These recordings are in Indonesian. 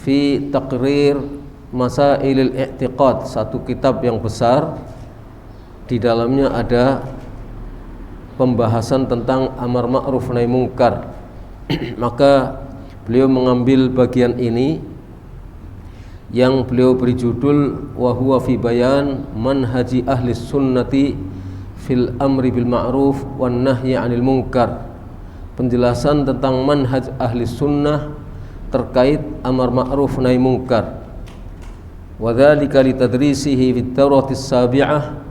fi taqrir masailil i'tiqad, satu kitab yang besar. Di dalamnya ada pembahasan tentang amar ma'ruf nahi mungkar. Maka beliau mengambil bagian ini yang beliau beri judul wa huwa fi bayan manhaji ahli sunnati fil amri bil ma'ruf wan nahyi 'anil munkar. Penjelasan tentang manhaj ahli sunnah terkait amar ma'ruf nahi munkar. Wa dzalika li tadrisihi fit tawratis sabi'ah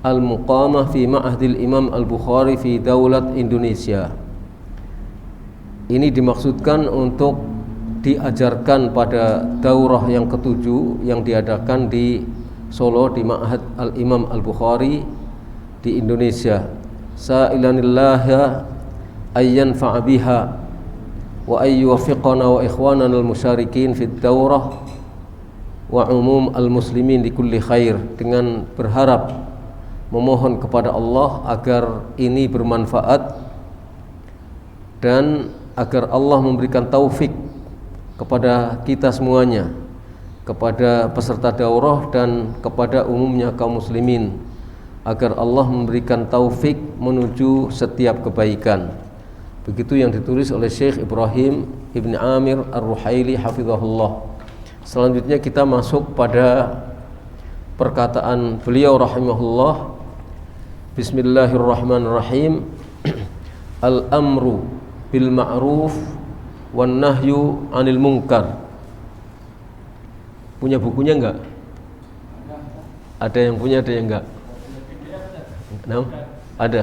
al-muqamah fi ma'hadil Imam Al-Bukhari fi Daulat Indonesia. Ini dimaksudkan untuk diajarkan pada daurah yang ketujuh yang diadakan di Solo di Ma'had Al-Imam Al-Bukhari di Indonesia. Sa'ilanillaha ayyan fa'abiha wa ayyuwafiqana wa ikhwanana al-musyarikin fid daurah wa umum al-muslimin di kulli khair, dengan berharap memohon kepada Allah agar ini bermanfaat dan agar Allah memberikan taufik kepada kita semuanya, kepada peserta daurah dan kepada umumnya kaum muslimin, agar Allah memberikan taufik menuju setiap kebaikan. Begitu yang ditulis oleh Syekh Ibrahim Ibn Amir Ar-Ruhaili hafizahullah. Selanjutnya kita masuk pada perkataan beliau rahimahullah. Bismillahirrahmanirrahim. Al-amru bil ma'ruf wan nahyu 'anil munkar. Punya bukunya enggak? Ada yang punya, ada yang enggak? Nah, ada.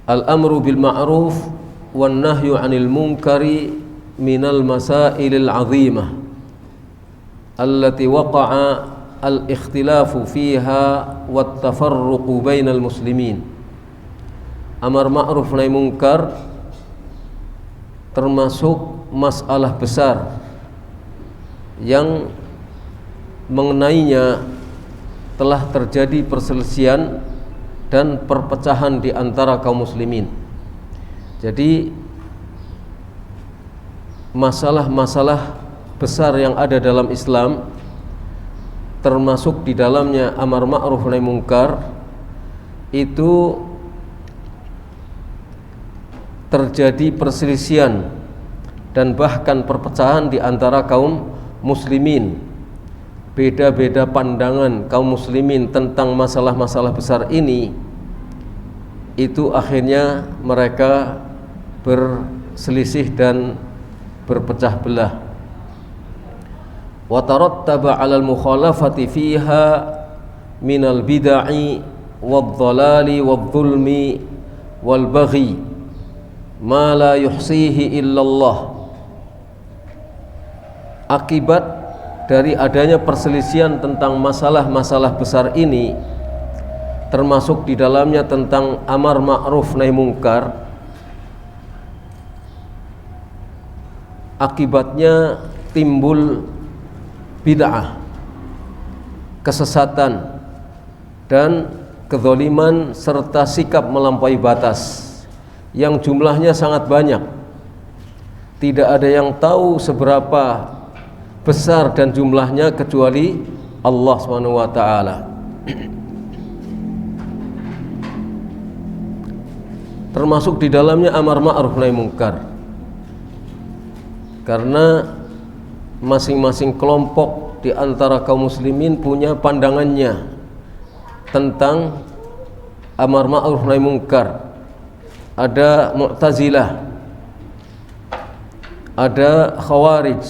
Al-amru bil ma'ruf wan nahyu 'anil munkari minal masailil 'azimah allati waqa'a al-ikhtilafu fiha wat tafarruqu bainal muslimin. Amar ma'ruf nahi munkar termasuk masalah besar yang mengenainya telah terjadi perselisihan dan perpecahan di antara kaum muslimin. Jadi masalah-masalah besar yang ada dalam Islam, termasuk di dalamnya amar ma'ruf nahi munkar, itu terjadi perselisihan dan bahkan perpecahan di antara kaum muslimin. Beda-beda pandangan kaum muslimin tentang masalah-masalah besar ini, itu akhirnya mereka berselisih dan berpecah belah. Wa tarattaba 'alal mukhalafati fiha minal bid'i wadh-dhalali wadh-dhulmi wal baghi ma la yuhsihi illallah. Akibat dari adanya perselisihan tentang masalah-masalah besar ini, termasuk di dalamnya tentang amar ma'ruf nahi munkar, akibatnya timbul bid'ah, kesesatan dan kezaliman serta sikap melampaui batas yang jumlahnya sangat banyak. Tidak ada yang tahu seberapa besar dan jumlahnya kecuali Allah Subhanahu wa taala. Termasuk di dalamnya amar ma'ruf nahi munkar. Karena masing-masing kelompok di antara kaum muslimin punya pandangannya tentang amar ma'ruf nahi munkar. Ada Mu'tazilah, ada Khawarij,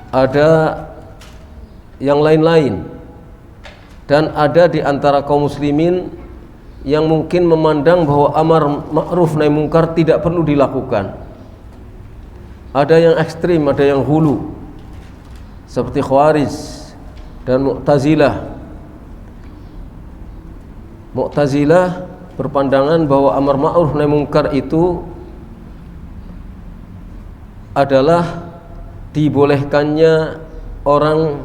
ada yang lain-lain, dan ada di antara kaum muslimin yang mungkin memandang bahwa amar ma'ruf nahi munkar tidak perlu dilakukan. Ada yang ekstrim, ada yang hulu, seperti Khawarij dan Mu'tazilah. Mu'tazilah berpandangan bahwa amar ma'ruf nahi munkar itu adalah dibolehkannya orang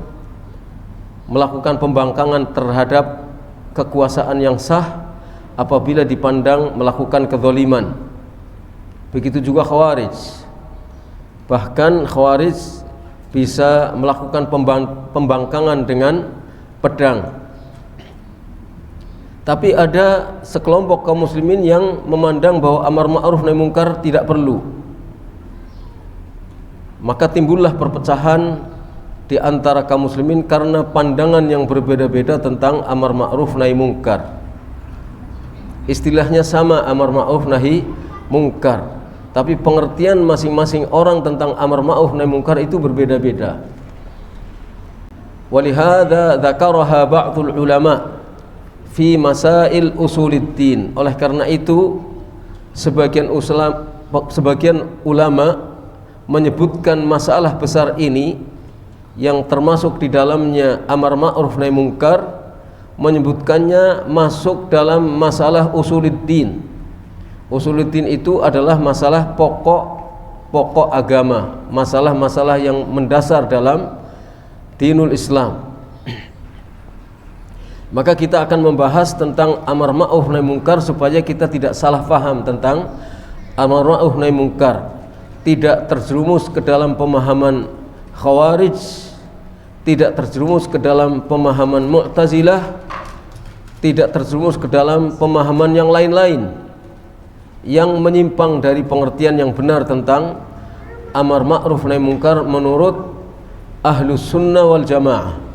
melakukan pembangkangan terhadap kekuasaan yang sah apabila dipandang melakukan kezaliman. begitu juga Khawarij. Bahkan Khawarij bisa melakukan pembangkangan dengan pedang. Tapi ada sekelompok kaum muslimin yang memandang bahwa amar ma'ruf nahi mungkar tidak perlu. Maka timbullah perpecahan di antara kaum muslimin karena pandangan yang berbeda-beda tentang amar ma'ruf nahi mungkar. Istilahnya sama, amar ma'ruf nahi mungkar, tapi pengertian masing-masing orang tentang amar ma'ruf nahi mungkar itu berbeda-beda. Walihada dzakaraha ba'dul ulama fi masail usuluddin. Oleh karena itu sebagian ulama menyebutkan masalah besar ini yang termasuk di dalamnya amar ma'ruf nahi mungkar, menyebutkannya masuk dalam masalah usuluddin. Usuluddin itu adalah masalah pokok agama, masalah-masalah yang mendasar dalam dinul Islam. Maka kita akan membahas tentang amar ma'ruf nahi mungkar supaya kita tidak salah faham tentang amar ma'ruf nahi mungkar, tidak terjerumus ke dalam pemahaman Khawarij, tidak terjerumus ke dalam pemahaman Mu'tazilah, tidak terjerumus ke dalam pemahaman yang lain-lain yang menyimpang dari pengertian yang benar tentang amar ma'ruf nahi mungkar menurut Ahlus Sunnah wal Jamaah.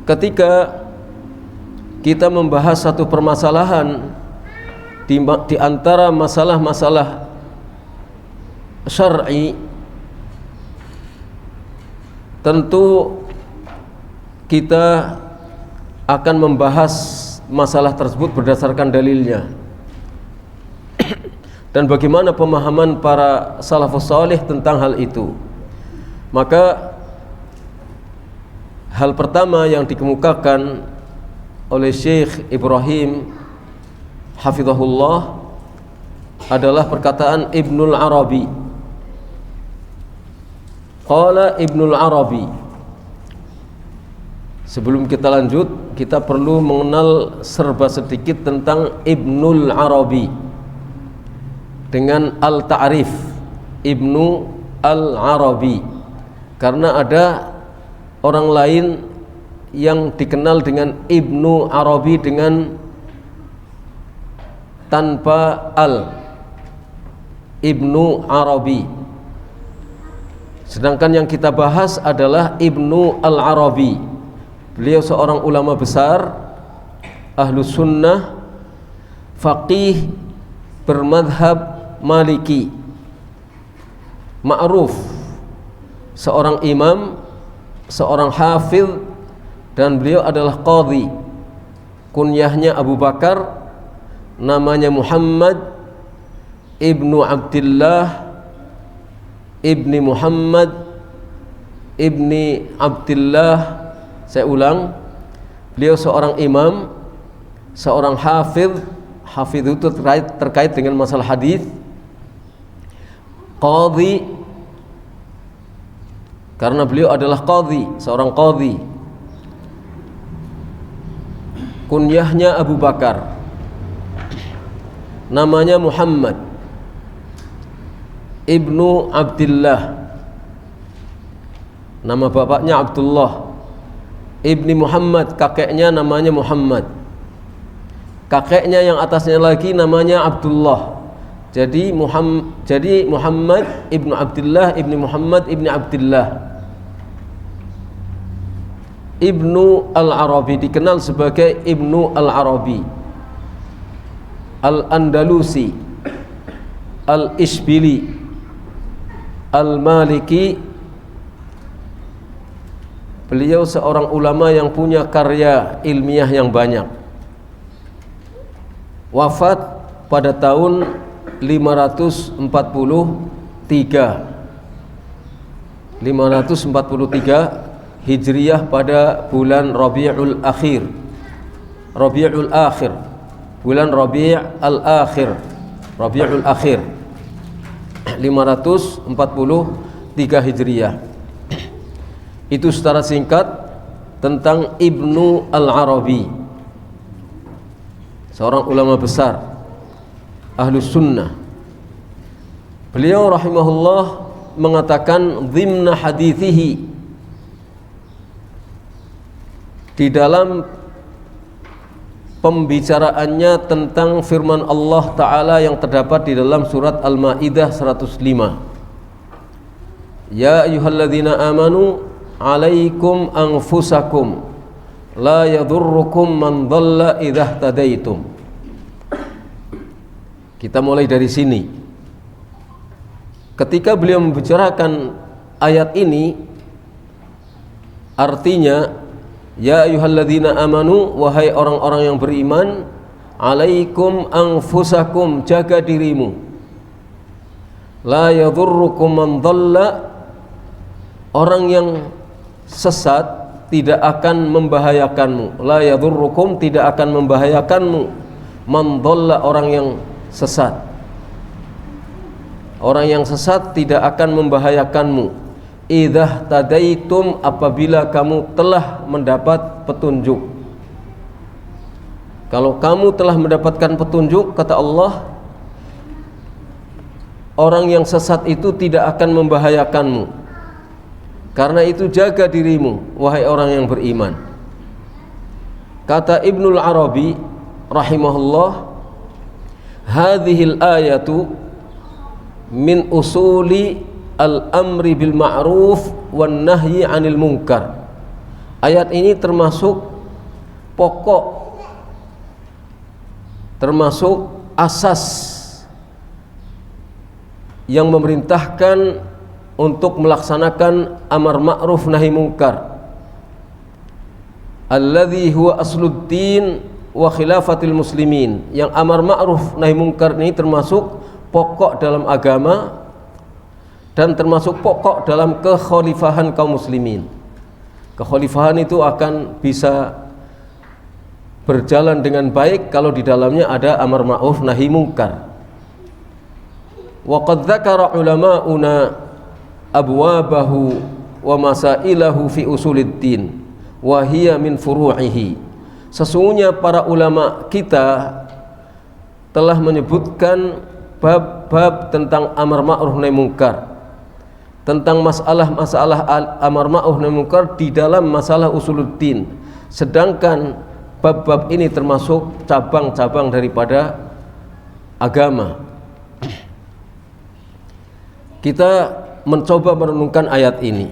Ketika kita membahas satu permasalahan di antara masalah-masalah syar'i, tentu kita akan membahas masalah tersebut berdasarkan dalilnya dan bagaimana pemahaman para salafus salih tentang hal itu. Maka hal pertama yang dikemukakan oleh Syekh Ibrahim hafizahullah adalah perkataan Ibnul Arabi. Qala Ibnul Arabi. Sebelum kita lanjut, kita perlu mengenal serba sedikit tentang Ibnul Arabi dengan al-ta'rif Ibnu al-Arabi, karena ada orang lain yang dikenal dengan Ibnu Arabi dengan tanpa al, Ibnu Arabi. Sedangkan yang kita bahas adalah Ibnu al-Arabi. Beliau seorang ulama besar Ahlus Sunnah, faqih bermadhab Maliki, ma'ruf, seorang imam, seorang hafidh, dan beliau adalah qadhi. Kunyahnya Abu Bakar, namanya Muhammad ibnu Abdullah ibni Muhammad ibni Abdullah. Saya ulang, beliau seorang imam, seorang hafidh. Hafidh itu terkait dengan masalah hadis. Qadhi, karena beliau adalah qadhi, seorang qadhi. Kunyahnya Abu Bakar, namanya Muhammad ibnu Abdullah, nama bapaknya Abdullah, ibni Muhammad, kakeknya namanya Muhammad, kakeknya yang atasnya lagi namanya Abdullah. Jadi Muhammad ibnu Abdullah ibni Muhammad ibni Abdullah. Ibnu al-Arabi dikenal sebagai Ibnu al-Arabi, al-Andalusi, al-Ishbili, al-Maliki. Beliau seorang ulama yang punya karya ilmiah yang banyak. Wafat pada tahun 543 Hijriyah pada bulan Rabiul Akhir, bulan Rabiul Akhir 543 Hijriyah. Itu secara singkat tentang Ibnu Al-Arabi, seorang ulama besar Ahlus Sunnah. Beliau rahimahullah mengatakan dhimna hadithihi, di dalam pembicaraannya tentang firman Allah Ta'ala yang terdapat di dalam surat Al-Ma'idah 105. Ya ayyuhalladzina amanu alaikum anfusakum la yadurrukum man dhalla idza tadaitum. Kita mulai dari sini. Ketika beliau membicarakan ayat ini, artinya ya ayyuhalladzina amanu, wahai orang-orang yang beriman, alaikum anfusakum, jaga dirimu, la yadurrukum man dhalla, orang yang sesat tidak akan membahayakanmu, la yadurrukum, tidak akan membahayakanmu, man dhalla, orang yang sesat, orang yang sesat tidak akan membahayakanmu, idza tadaitum, apabila kamu telah mendapat petunjuk. Kalau kamu telah mendapatkan petunjuk, kata Allah, orang yang sesat itu tidak akan membahayakanmu. Karena itu jaga dirimu, wahai orang yang beriman. Kata Ibnul Arabi rahimahullah, hadhil ayatu min usuli al-amri bil ma'ruf wan nahyi 'anil munkar. Ayat ini termasuk pokok, termasuk asas yang memerintahkan untuk melaksanakan amar ma'ruf nahi munkar, alladzi huwa asluddin wa khilafatil muslimin. Yang amar ma'ruf nahi munkar ini termasuk pokok dalam agama dan termasuk pokok dalam kekhalifahan kaum muslimin. Kekhalifahan itu akan bisa berjalan dengan baik kalau di dalamnya ada amar ma'ruf nahi munkar. Wa qad dzakara ulama'una abwabahu wa masailahu fi usuluddin wa hiya min furu'ihi. Sesungguhnya para ulama kita telah menyebutkan bab-bab tentang amar ma'ruf nahi munkar, tentang masalah-masalah amar ma'ruf nahi munkar di dalam masalah usuluddin. Sedangkan bab-bab ini termasuk cabang-cabang daripada agama. Kita mencoba merenungkan ayat ini.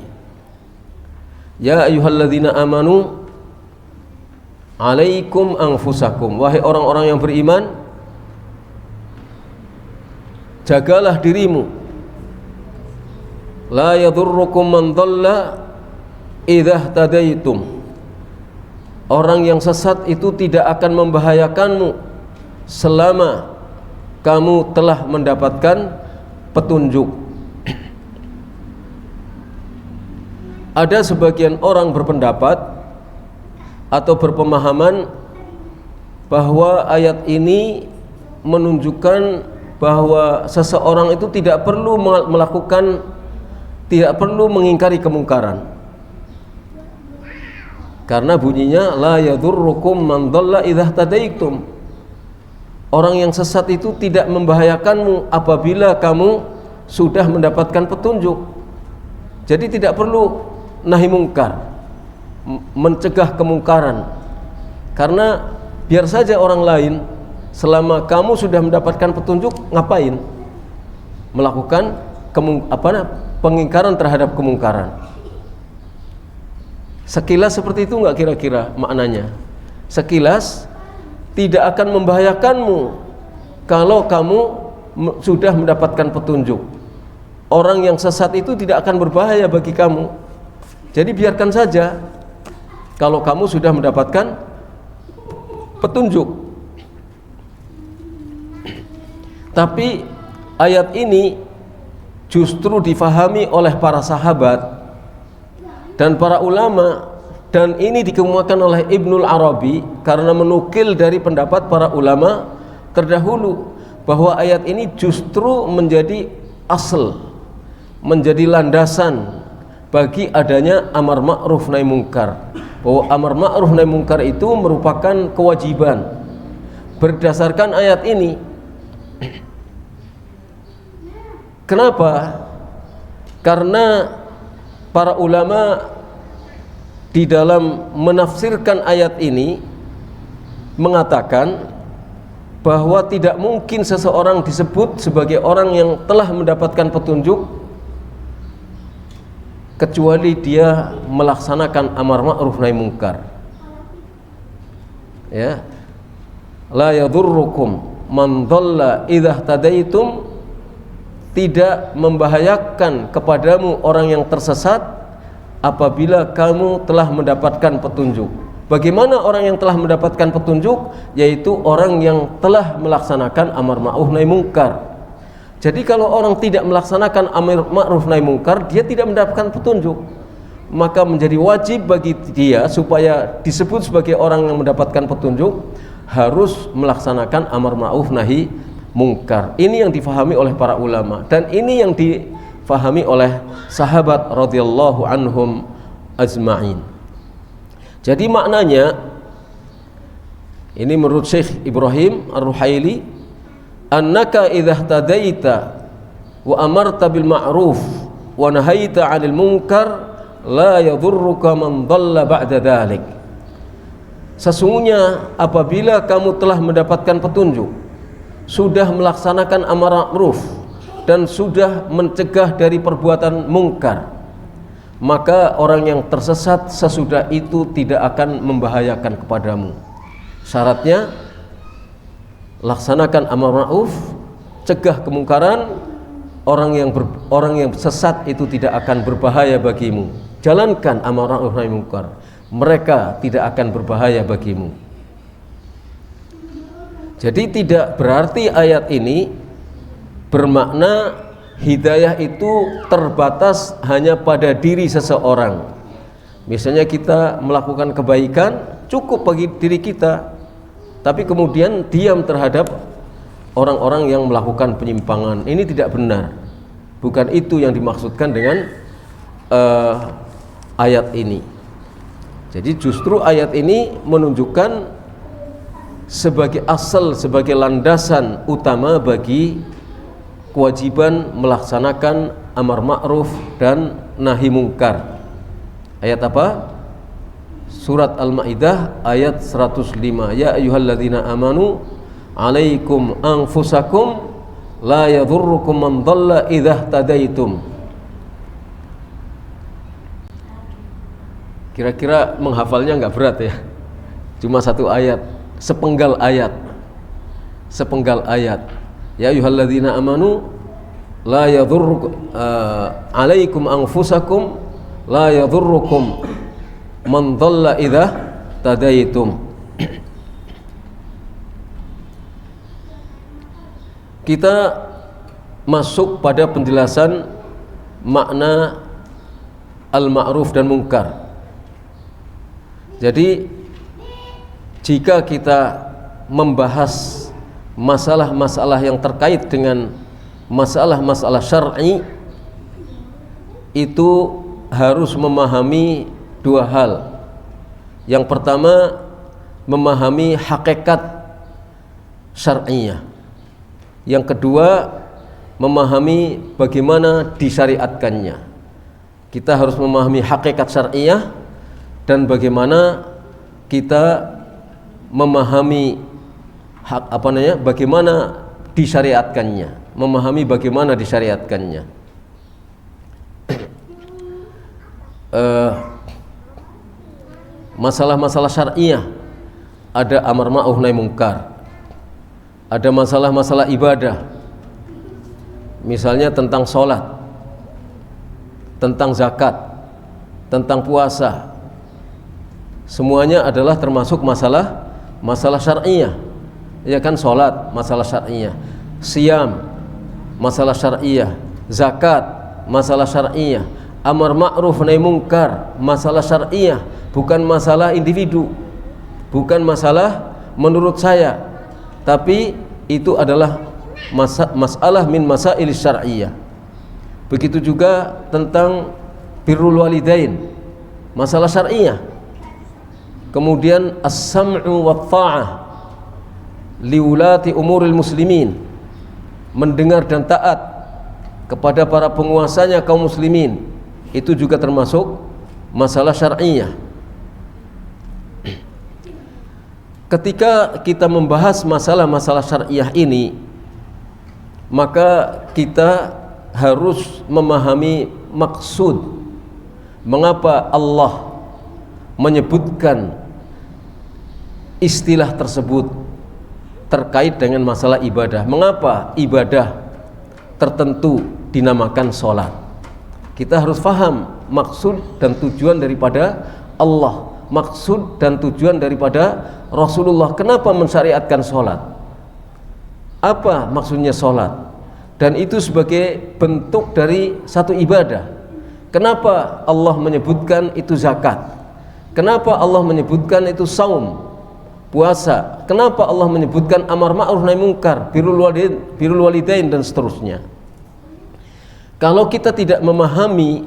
Ya ayyuhalladzina amanu alaikum anfusakum, wahai orang-orang yang beriman, jagalah dirimu, la yadurrukum man dhalla idza tadaitum, orang yang sesat itu tidak akan membahayakanmu selama kamu telah mendapatkan petunjuk. Ada sebagian orang berpendapat atau berpemahaman bahwa ayat ini menunjukkan bahwa seseorang itu tidak perlu mengingkari kemungkaran, karena bunyinya la yadurrukum man dhalla idza tadaitum. Orang yang sesat itu tidak membahayakanmu apabila kamu sudah mendapatkan petunjuk. Jadi tidak perlu nahi mungkar, mencegah kemungkaran, karena biar saja orang lain, selama kamu sudah mendapatkan petunjuk, ngapain melakukan pengingkaran terhadap kemungkaran. Sekilas seperti itu enggak kira-kira maknanya? Sekilas tidak akan membahayakanmu kalau kamu sudah mendapatkan petunjuk. Orang yang sesat itu tidak akan berbahaya bagi kamu. Jadi biarkan saja kalau kamu sudah mendapatkan petunjuk. Tapi ayat ini justru difahami oleh para sahabat dan para ulama, dan ini dikemukakan oleh Ibnul Arabi karena menukil dari pendapat para ulama terdahulu bahwa ayat ini justru menjadi asal, menjadi landasan bagi adanya amar ma'ruf nahi munkar, bahwa amar ma'ruf nahi mungkar itu merupakan kewajiban berdasarkan ayat ini. Kenapa? Karena para ulama di dalam menafsirkan ayat ini mengatakan bahwa tidak mungkin seseorang disebut sebagai orang yang telah mendapatkan petunjuk kecuali dia melaksanakan amar ma'ruf nahi mungkar. Ya. La yadurrukum man dhalla idza tadaitum, tidak membahayakan kepadamu orang yang tersesat apabila kamu telah mendapatkan petunjuk. Bagaimana orang yang telah mendapatkan petunjuk? Yaitu orang yang telah melaksanakan amar ma'ruf nahi mungkar. Jadi kalau orang tidak melaksanakan amar ma'ruf nahi mungkar, dia tidak mendapatkan petunjuk. Maka menjadi wajib bagi dia supaya disebut sebagai orang yang mendapatkan petunjuk, harus melaksanakan amar ma'ruf nahi mungkar. Ini yang difahami oleh para ulama, dan ini yang difahami oleh sahabat radhiyallahu anhum ajma'in. Jadi maknanya ini menurut Syekh Ibrahim Ar-Ruhaili, annaka idza tadaita wa amarta bil ma'ruf wa nahaita 'anil munkar la yadhurruka man dhalla ba'da dhalik. Sesungguhnya apabila kamu telah mendapatkan petunjuk, sudah melaksanakan amar ma'ruf dan sudah mencegah dari perbuatan mungkar, maka orang yang tersesat sesudah itu tidak akan membahayakan kepadamu. Syaratnya laksanakan amar ma'ruf, cegah kemungkaran. Orang yang sesat itu tidak akan berbahaya bagimu. Jalankan amar ma'ruf nahi mungkar, mereka tidak akan berbahaya bagimu. Jadi tidak berarti ayat ini bermakna hidayah itu terbatas hanya pada diri seseorang. Misalnya kita melakukan kebaikan cukup bagi diri kita, tapi kemudian diam terhadap orang-orang yang melakukan penyimpangan. Ini tidak benar. Bukan itu yang dimaksudkan dengan ayat ini. Jadi justru ayat ini menunjukkan sebagai asal, sebagai landasan utama bagi kewajiban melaksanakan amar ma'ruf dan nahi mungkar. Ayat apa? Surat Al-Maidah ayat 105. Ya ayyuhalladzina amanu alaikum anfusakum la yadhurrukum man dhalla idza tadaitum. Kira-kira menghafalnya enggak berat ya? Cuma satu ayat, sepenggal ayat. Sepenggal ayat. Ya ayyuhalladzina amanu la yadhurrukum alaikum anfusakum la yadhurrukum man dhalla idza tadaitum. Kita masuk pada penjelasan makna al-ma'ruf dan mungkar. Jadi jika kita membahas masalah-masalah yang terkait dengan masalah-masalah syar'i, itu harus memahami dua hal. Yang pertama, memahami hakikat syar'iyah. Yang kedua, memahami bagaimana disyariatkannya. Kita harus memahami hakikat syar'iyah dan bagaimana kita memahami bagaimana disyariatkannya, memahami bagaimana disyariatkannya. Masalah-masalah syar'iyah, ada amar ma'ruf nahi mungkar, ada masalah-masalah ibadah, misalnya tentang sholat, tentang zakat, tentang puasa. Semuanya adalah termasuk masalah syar'iyah. Ya kan, sholat masalah syar'iyah, siyam masalah syar'iyah, zakat masalah syar'iyah, amar ma'ruf nahi mungkar masalah syar'iyah, bukan masalah individu, bukan masalah menurut saya, tapi itu adalah masalah min masail syar'iyah. Begitu juga tentang birrul walidain, masalah syar'iyah. Kemudian as-sam'u wa ta'ah liulati umuril muslimin, mendengar dan taat kepada para penguasanya kaum muslimin, itu juga termasuk masalah syar'iyah. Ketika kita membahas masalah-masalah syar'iyah ini, maka kita harus memahami maksud mengapa Allah menyebutkan istilah tersebut terkait dengan masalah ibadah. Mengapa ibadah tertentu dinamakan sholat? Kita harus faham maksud dan tujuan daripada Allah, maksud dan tujuan daripada Rasulullah. Kenapa mensyariatkan sholat? Apa maksudnya sholat? Dan itu sebagai bentuk dari satu ibadah. Kenapa Allah menyebutkan itu zakat? Kenapa Allah menyebutkan itu saum, puasa? Kenapa Allah menyebutkan amar ma'ruf nahi mungkar, birrul walidain dan seterusnya? Kalau kita tidak memahami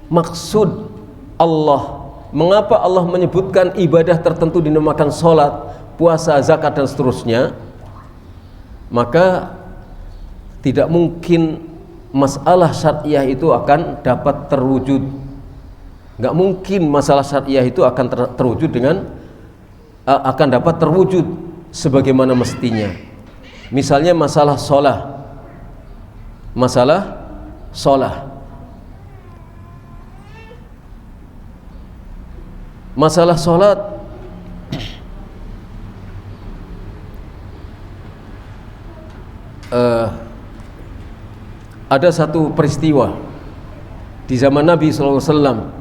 maksud Allah, mengapa Allah menyebutkan ibadah tertentu dinamakan sholat, puasa, zakat dan seterusnya, maka tidak mungkin masalah syariah itu akan dapat terwujud. Nggak mungkin masalah syariah itu akan terwujud dengan akan dapat terwujud sebagaimana mestinya. Misalnya masalah sholat, masalah sholat ada satu peristiwa di zaman Nabi SAW.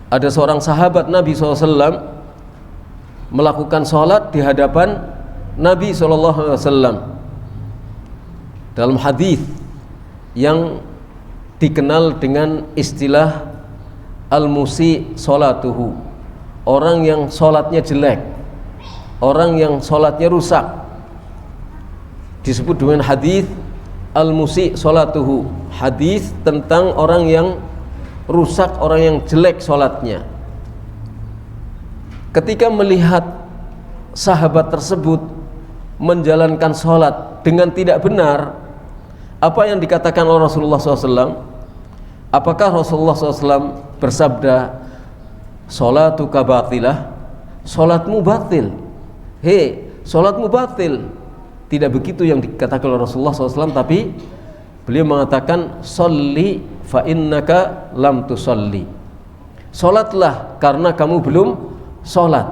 Ada seorang sahabat Nabi SAW melakukan sholat di hadapan Nabi SAW dalam hadis yang dikenal dengan istilah al-musi sholatuhu, orang yang sholatnya jelek, orang yang sholatnya rusak, disebut dengan hadis al-musi sholatuhu, hadis tentang orang yang rusak, orang yang jelek sholatnya. Ketika melihat sahabat tersebut menjalankan sholat dengan tidak benar, apa yang dikatakan oleh Rasulullah SAW? Apakah Rasulullah SAW bersabda, sholatuka batilah, sholatmu batil? Hei, sholatmu batil. Tidak begitu yang dikatakan oleh Rasulullah SAW, tapi beliau mengatakan, sholli fa innaka lam tusolli, sholatlah karena kamu belum sholat.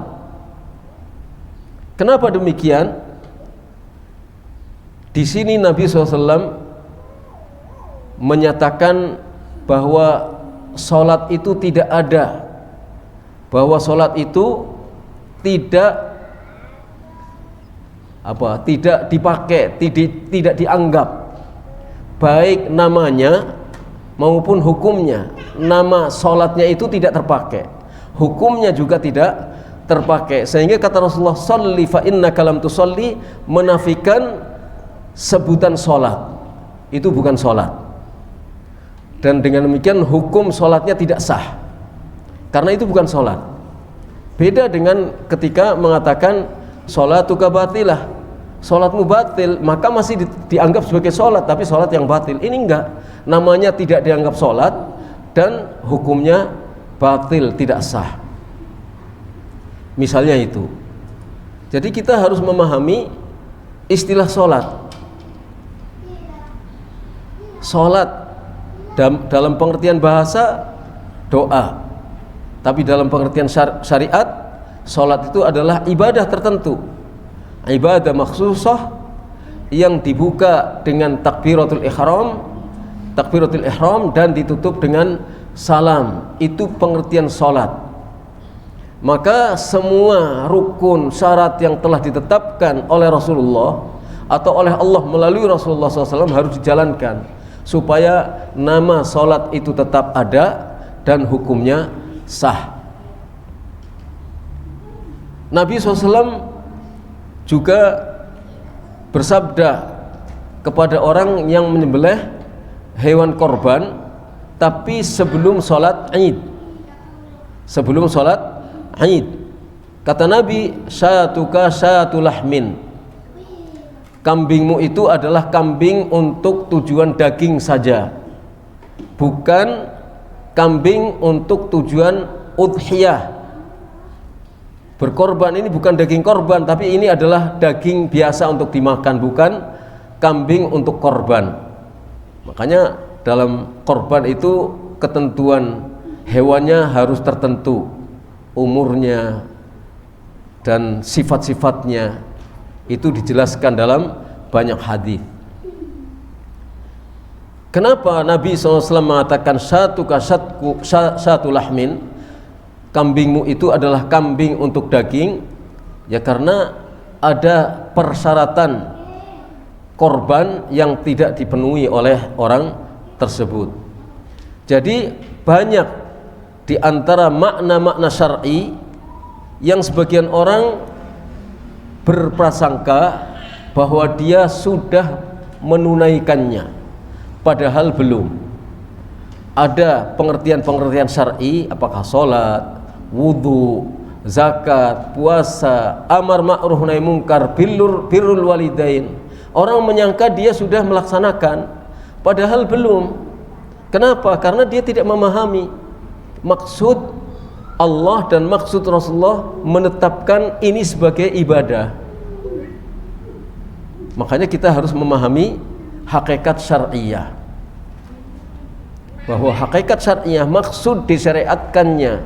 Kenapa demikian? Di sini Nabi SAW menyatakan bahwa sholat itu tidak ada, bahwa sholat itu tidak dipakai, tidak dianggap, baik namanya maupun hukumnya. Nama sholatnya itu tidak terpakai, hukumnya juga tidak terpakai. Sehingga kata Rasulullah, sholli fa innaka lam tusolli, menafikan sebutan sholat. Itu bukan sholat, dan dengan demikian hukum sholatnya tidak sah, karena itu bukan sholat. Beda dengan ketika mengatakan sholatuka batilah, sholatmu batil, maka masih dianggap sebagai sholat, tapi sholat yang batil. Ini enggak, namanya tidak dianggap sholat dan hukumnya batil, tidak sah. Misalnya itu. Jadi kita harus memahami istilah sholat. Sholat dalam pengertian bahasa doa, tapi dalam pengertian syariat, sholat itu adalah ibadah tertentu, ibadah maksusah yang dibuka dengan takbiratul ihram dan ditutup dengan salam. Itu pengertian sholat. Maka semua rukun syarat yang telah ditetapkan oleh Rasulullah atau oleh Allah melalui Rasulullah SAW harus dijalankan supaya nama sholat itu tetap ada dan hukumnya sah. Nabi SAW juga bersabda kepada orang yang menyembelih hewan korban tapi sebelum sholat Id, sebelum sholat Id. Kata Nabi, syatuka syatu lahmin, kambingmu itu adalah kambing untuk tujuan daging saja, bukan kambing untuk tujuan udhiyah. Berkorban ini bukan daging korban, tapi ini adalah daging biasa untuk dimakan, bukan kambing untuk korban. Makanya dalam korban itu ketentuan hewannya harus tertentu, umurnya dan sifat-sifatnya itu dijelaskan dalam banyak hadis. Kenapa Nabi SAW mengatakan syatu lahmin, kambingmu itu adalah kambing untuk daging? Ya karena ada persyaratan korban yang tidak dipenuhi oleh orang tersebut. Jadi banyak di antara makna-makna syar'i yang sebagian orang berprasangka bahwa dia sudah menunaikannya, padahal belum. Ada pengertian-pengertian syar'i, apakah sholat, wudu, zakat, puasa, amar ma'ruf nahi mungkar, birrul walidain. Orang menyangka dia sudah melaksanakan, padahal belum. Kenapa? Karena dia tidak memahami maksud Allah dan maksud Rasulullah menetapkan ini sebagai ibadah. Makanya kita harus memahami hakikat syar'iyah, bahwa hakikat syar'iyah, maksud disyariatkannya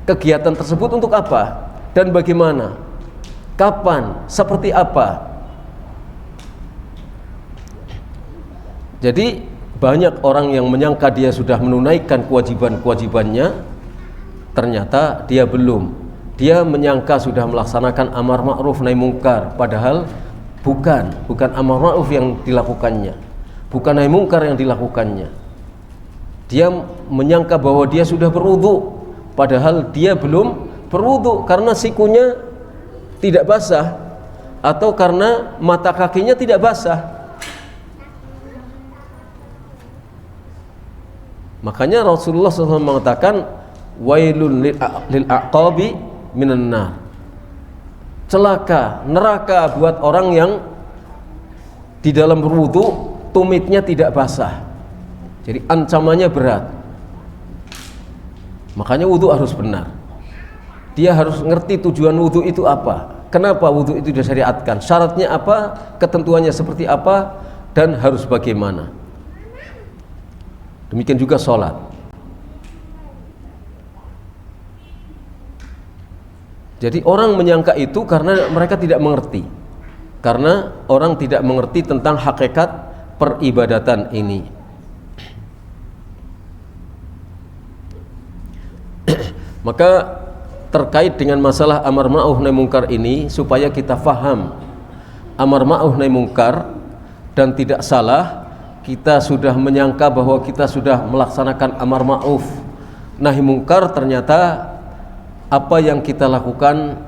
kegiatan tersebut untuk apa dan bagaimana, kapan, seperti apa. Jadi banyak orang yang menyangka dia sudah menunaikan kewajiban-kewajibannya, ternyata dia belum. Dia menyangka sudah melaksanakan amar ma'ruf nahi mungkar, padahal bukan amar ma'ruf yang dilakukannya, bukan nahi mungkar yang dilakukannya. Dia menyangka bahwa dia sudah berwudu, padahal dia belum berwudu karena sikunya tidak basah atau karena mata kakinya tidak basah. Makanya Rasulullah SAW mengatakan wailun lil aqabi minan nar, celaka, neraka buat orang yang di dalam berwudu tumitnya tidak basah. Jadi ancamannya berat. Makanya wudu harus benar. Dia harus ngerti tujuan wudu itu apa, kenapa wudu itu disyariatkan, syaratnya apa, ketentuannya seperti apa, dan harus bagaimana. Demikian juga sholat. Jadi orang menyangka itu karena mereka tidak mengerti, karena orang tidak mengerti tentang hakikat peribadatan ini. Maka terkait dengan masalah amar ma'ruf nahi mungkar ini, supaya kita faham amar ma'ruf nahi mungkar dan tidak salah, kita sudah menyangka bahwa kita sudah melaksanakan amar ma'ruf nahi mungkar, ternyata apa yang kita lakukan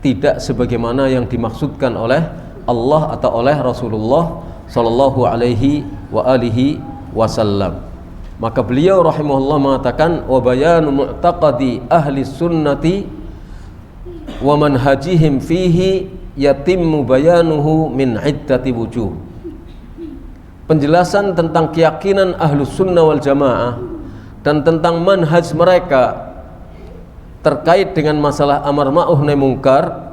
tidak sebagaimana yang dimaksudkan oleh Allah atau oleh Rasulullah sallallahu alaihi wa alihi wasallam. Maka beliau rahimahullah mengatakan wa bayanu mu'taqadi ahli sunnati wa manhajihim fihi yatimmu bayanuhu min iddati wujuh. Penjelasan tentang keyakinan ahlus sunnah wal jamaah dan tentang manhaj mereka terkait dengan masalah amar ma'ruf nahi mungkar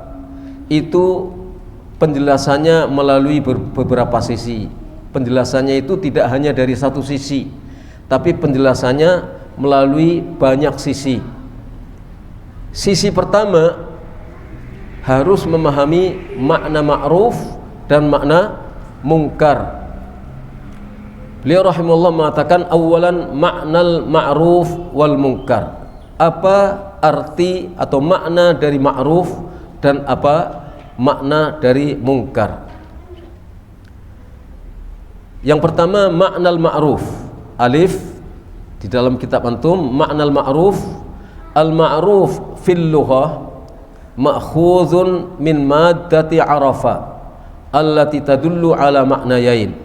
itu penjelasannya melalui beberapa sisi. Penjelasannya itu tidak hanya dari satu sisi, tapi penjelasannya melalui banyak sisi. Sisi pertama, harus memahami makna ma'ruf dan makna mungkar. Beliau rahimahullah mengatakan awalan maknal ma'ruf wal mungkar. Apa arti atau makna dari ma'ruf dan apa makna dari mungkar? Yang pertama, maknal ma'ruf. Alif di dalam kitab antum, maknal ma'ruf, al ma'ruf fil lughah ma'khuzun min maddati arafa allati tadullu ala ma'nayain.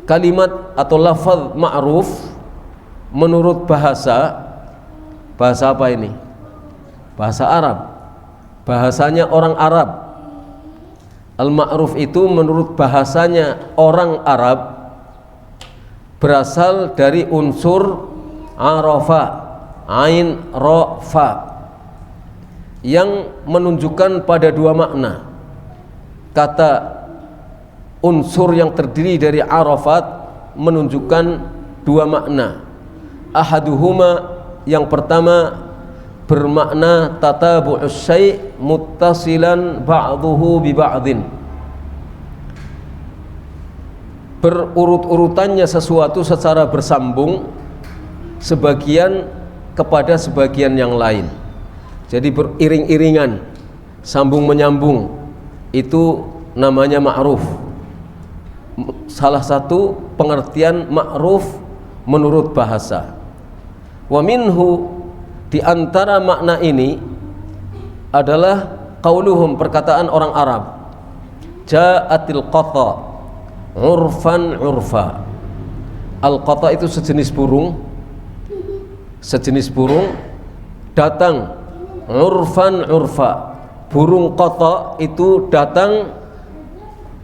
Kalimat atau lafaz ma'ruf menurut bahasa Bahasa apa ini? Bahasa Arab. Bahasanya orang Arab. Al-ma'ruf itu menurut bahasanya orang Arab berasal dari unsur arafa, ain, ra, fa, yang menunjukkan pada dua makna. Kata unsur yang terdiri dari arafat menunjukkan dua makna. Ahaduhuma, yang pertama, bermakna tatabu'us syai' muttasilan ba'duhu bi ba'din, berurut-urutannya sesuatu secara bersambung, sebagian kepada sebagian yang lain. Jadi beriring-iringan, sambung menyambung, itu namanya ma'ruf. Salah satu pengertian ma'ruf menurut bahasa. Wa minhu, di antara makna ini adalah qauluhum, perkataan orang Arab, ja'atil qata urfan urfa. Al-qata itu sejenis burung, datang urfan urfa. Burung qata itu datang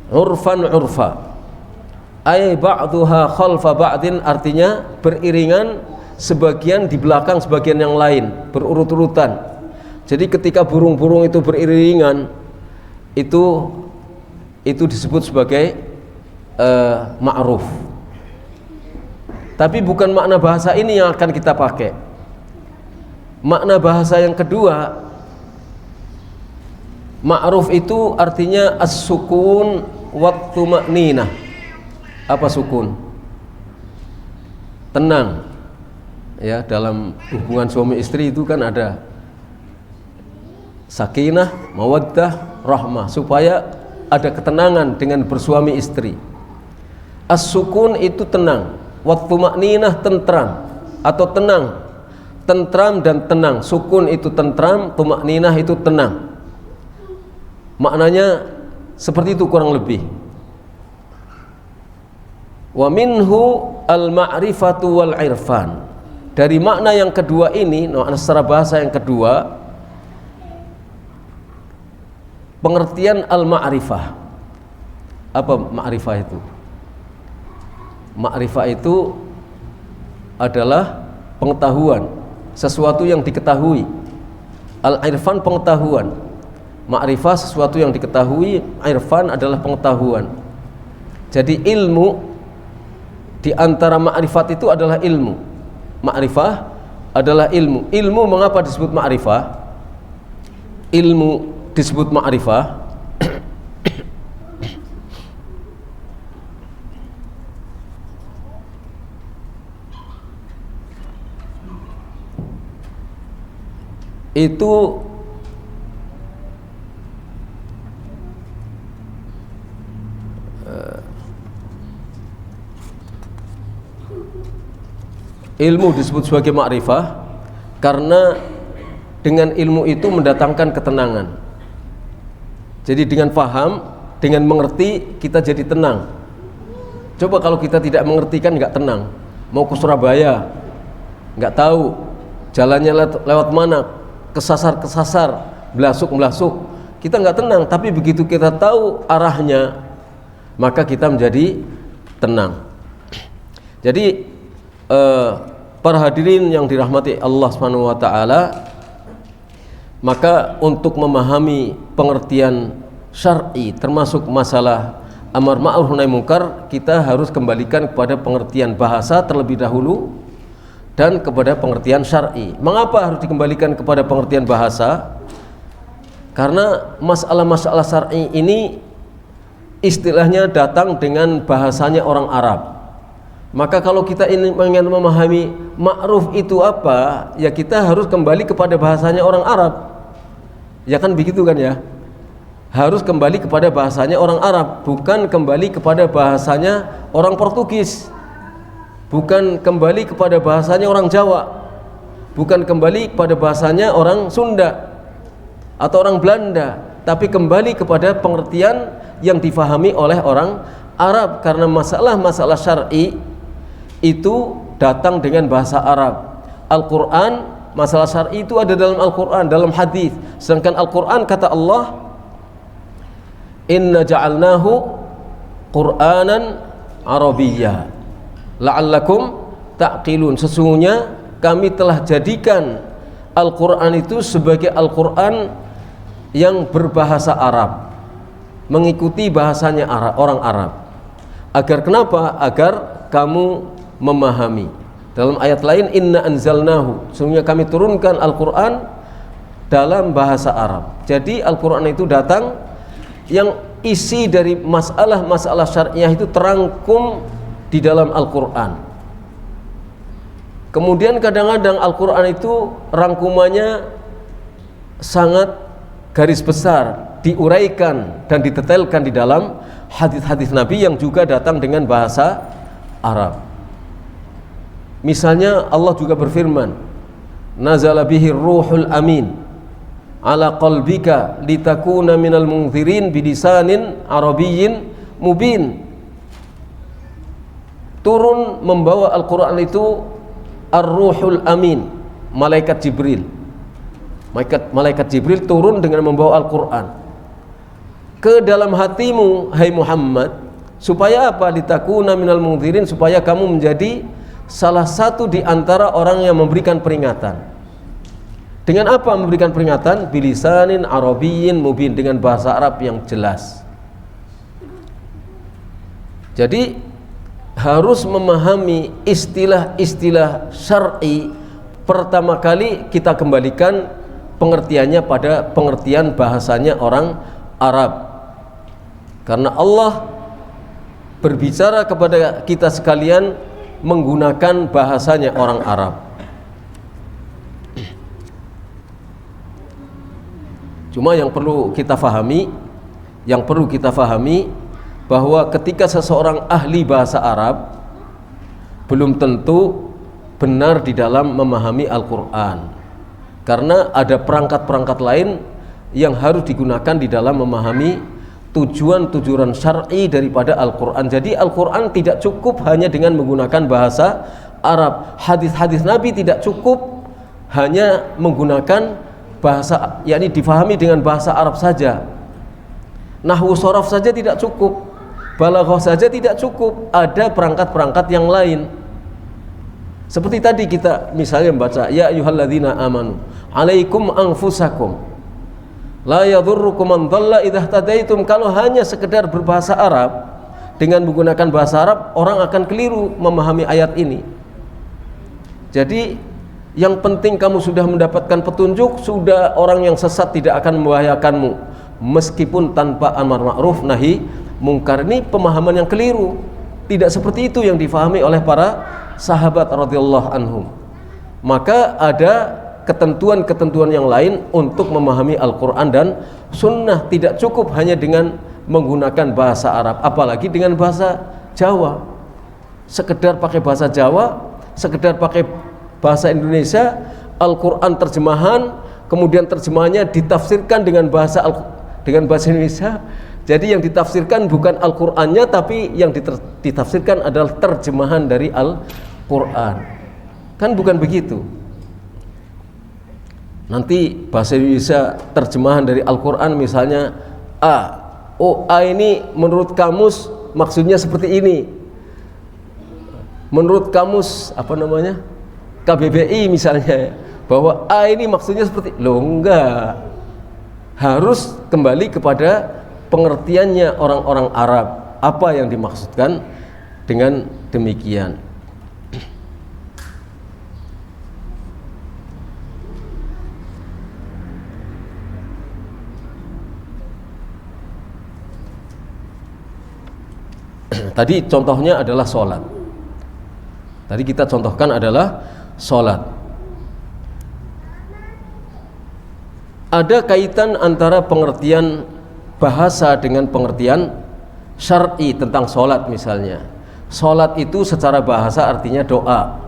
urfan urfa. Ay ba'duha khalfa ba'din, artinya beriringan, sebagian di belakang sebagian yang lain, berurut-urutan. Jadi ketika burung-burung itu beriringan, itu disebut sebagai ma'ruf. Tapi bukan makna bahasa ini yang akan kita pakai. Makna bahasa yang kedua, ma'ruf itu artinya as-sukun wa tuma'ninah. Apa sukun? Tenang. Ya, dalam hubungan suami istri itu kan ada sakinah, mawaddah, rahmah, supaya ada ketenangan dengan bersuami istri. As-sukun itu tenang, wa tuma'ninah tentram atau tenang. Tentram dan tenang. Sukun itu tentram, tuma'ninah itu tenang. Maknanya seperti itu kurang lebih. Wa minhu al-ma'rifatu wal irfan. Dari makna yang kedua ini, makna secara bahasa yang kedua, pengertian al-ma'rifah. Apa ma'rifah itu? Ma'rifah itu adalah pengetahuan, sesuatu yang diketahui. Al-irfan pengetahuan. Ma'rifah sesuatu yang diketahui, irfan adalah pengetahuan. Jadi ilmu di antara ma'rifat itu adalah ilmu. Ma'rifah adalah ilmu. Ilmu mengapa disebut ma'rifah? Ilmu disebut ma'rifah itu ilmu disebut sebagai ma'rifah karena dengan ilmu itu mendatangkan ketenangan. Jadi dengan faham, dengan mengerti, kita jadi tenang. Coba kalau kita tidak mengerti kan nggak tenang. Mau ke Surabaya, nggak tahu jalannya lewat mana, kesasar, belasuk, kita nggak tenang. Tapi begitu kita tahu arahnya, maka kita menjadi tenang. Jadi para hadirin yang dirahmati Allah Subhanahu wa taala, maka untuk memahami pengertian syar'i termasuk masalah amar ma'ruf nahi munkar, kita harus kembalikan kepada pengertian bahasa terlebih dahulu dan kepada pengertian syar'i. Mengapa harus dikembalikan kepada pengertian bahasa? Karena masalah-masalah syar'i ini istilahnya datang dengan bahasanya orang Arab. Maka kalau kita ingin memahami ma'ruf itu apa, ya kita harus kembali kepada bahasanya orang Arab. Ya kan begitu kan ya? Harus kembali kepada bahasanya orang Arab, bukan kembali kepada bahasanya orang Portugis, bukan kembali kepada bahasanya orang Jawa, bukan kembali kepada bahasanya orang Sunda atau orang Belanda, tapi kembali kepada pengertian yang difahami oleh orang Arab. Karena masalah-masalah syar'i itu datang dengan bahasa Arab. Al-Quran masalah syar'i itu ada dalam Al-Quran, dalam hadis. Sedangkan Al-Quran kata Allah, inna ja'alnahu Qur'anan Arabiyya la'allakum ta'qilun. Sesungguhnya kami telah jadikan Al-Quran itu sebagai Al-Quran yang berbahasa Arab, mengikuti bahasanya orang Arab. Agar kenapa? Agar kamu memahami. Dalam ayat lain, inna anzalnahu, sesungguhnya kami turunkan Al-Quran dalam bahasa Arab. Jadi Al-Quran itu datang, yang isi dari masalah-masalah syariah itu terangkum di dalam Al-Quran. Kemudian kadang-kadang Al-Quran itu rangkumannya sangat garis besar, diuraikan dan didetailkan di dalam hadis-hadis Nabi yang juga datang dengan bahasa Arab. Misalnya Allah juga berfirman, nazala bihi ruhul amin ala qalbika litakuna minal munzirin bilisanin arabiyyin mubin. Turun membawa Al-Quran itu ar-ruhul amin, malaikat Jibril. Malaikat Jibril turun dengan membawa Al-Quran ke dalam hatimu, hai Muhammad, supaya apa? Litakuna minal munzirin, supaya kamu menjadi salah satu di antara orang yang memberikan peringatan. Dengan apa memberikan peringatan? Bilisanin arabiyyin mubin, dengan bahasa Arab yang jelas. Jadi harus memahami istilah-istilah syar'i. Pertama kali kita kembalikan pengertiannya pada pengertian bahasanya orang Arab. Karena Allah berbicara kepada kita sekalian menggunakan bahasanya orang Arab. Cuma yang perlu kita fahami bahwa ketika seseorang ahli bahasa Arab belum tentu benar di dalam memahami Al-Quran, karena ada perangkat-perangkat lain yang harus digunakan di dalam memahami tujuan-tujuan syar'i daripada Al-Quran. Jadi Al-Quran tidak cukup hanya dengan menggunakan bahasa Arab. Hadis-hadis Nabi tidak cukup hanya menggunakan bahasa, yakni difahami dengan bahasa Arab saja. Nahwu shorof saja tidak cukup, balaghah saja tidak cukup, ada perangkat-perangkat yang lain. Seperti tadi kita misalnya membaca, ya ayyuhalladzina amanu alaikum anfusakum la yadhurrukum man dhalla idza ihtadaitum. Kalau hanya sekedar berbahasa Arab dengan menggunakan bahasa Arab, orang akan keliru memahami ayat ini. Jadi yang penting kamu sudah mendapatkan petunjuk, sudah orang yang sesat tidak akan membahayakanmu meskipun tanpa amar ma'ruf nahi mungkar. Ini pemahaman yang keliru. Tidak seperti itu yang difahami oleh para sahabat radhiyallahu anhum. Maka ada ketentuan-ketentuan yang lain untuk memahami Al-Quran dan Sunnah. Tidak cukup hanya dengan menggunakan bahasa Arab, apalagi dengan bahasa Jawa. Sekedar pakai bahasa Jawa, sekedar pakai bahasa Indonesia, Al-Quran terjemahan, kemudian terjemahannya ditafsirkan dengan bahasa Indonesia. Jadi yang ditafsirkan bukan Al-Qurannya, tapi yang ditafsirkan adalah terjemahan dari Al-Quran. Kan bukan begitu. Nanti bahasa Indonesia terjemahan dari Al-Quran misalnya A. Oh, A ini menurut kamus maksudnya seperti ini. Menurut kamus KBBI misalnya, bahwa A ini maksudnya seperti, loh enggak. Harus kembali kepada pengertiannya orang-orang Arab, apa yang dimaksudkan dengan demikian. Tadi contohnya adalah sholat. Tadi kita contohkan adalah sholat. Ada kaitan antara pengertian bahasa dengan pengertian syar'i tentang sholat. Misalnya sholat itu secara bahasa artinya doa.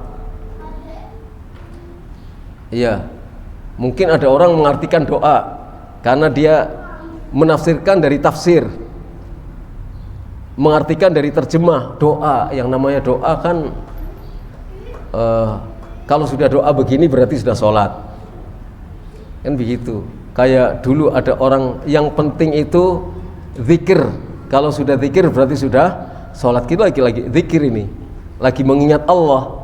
Iya, mungkin ada orang mengartikan doa karena dia menafsirkan dari tafsir, mengartikan dari terjemah doa. Yang namanya doa kan Kalau sudah doa begini berarti sudah sholat. Kan begitu. Kayak dulu ada orang yang penting itu zikir. Kalau sudah zikir berarti sudah sholat. Kita lagi zikir ini, lagi mengingat Allah.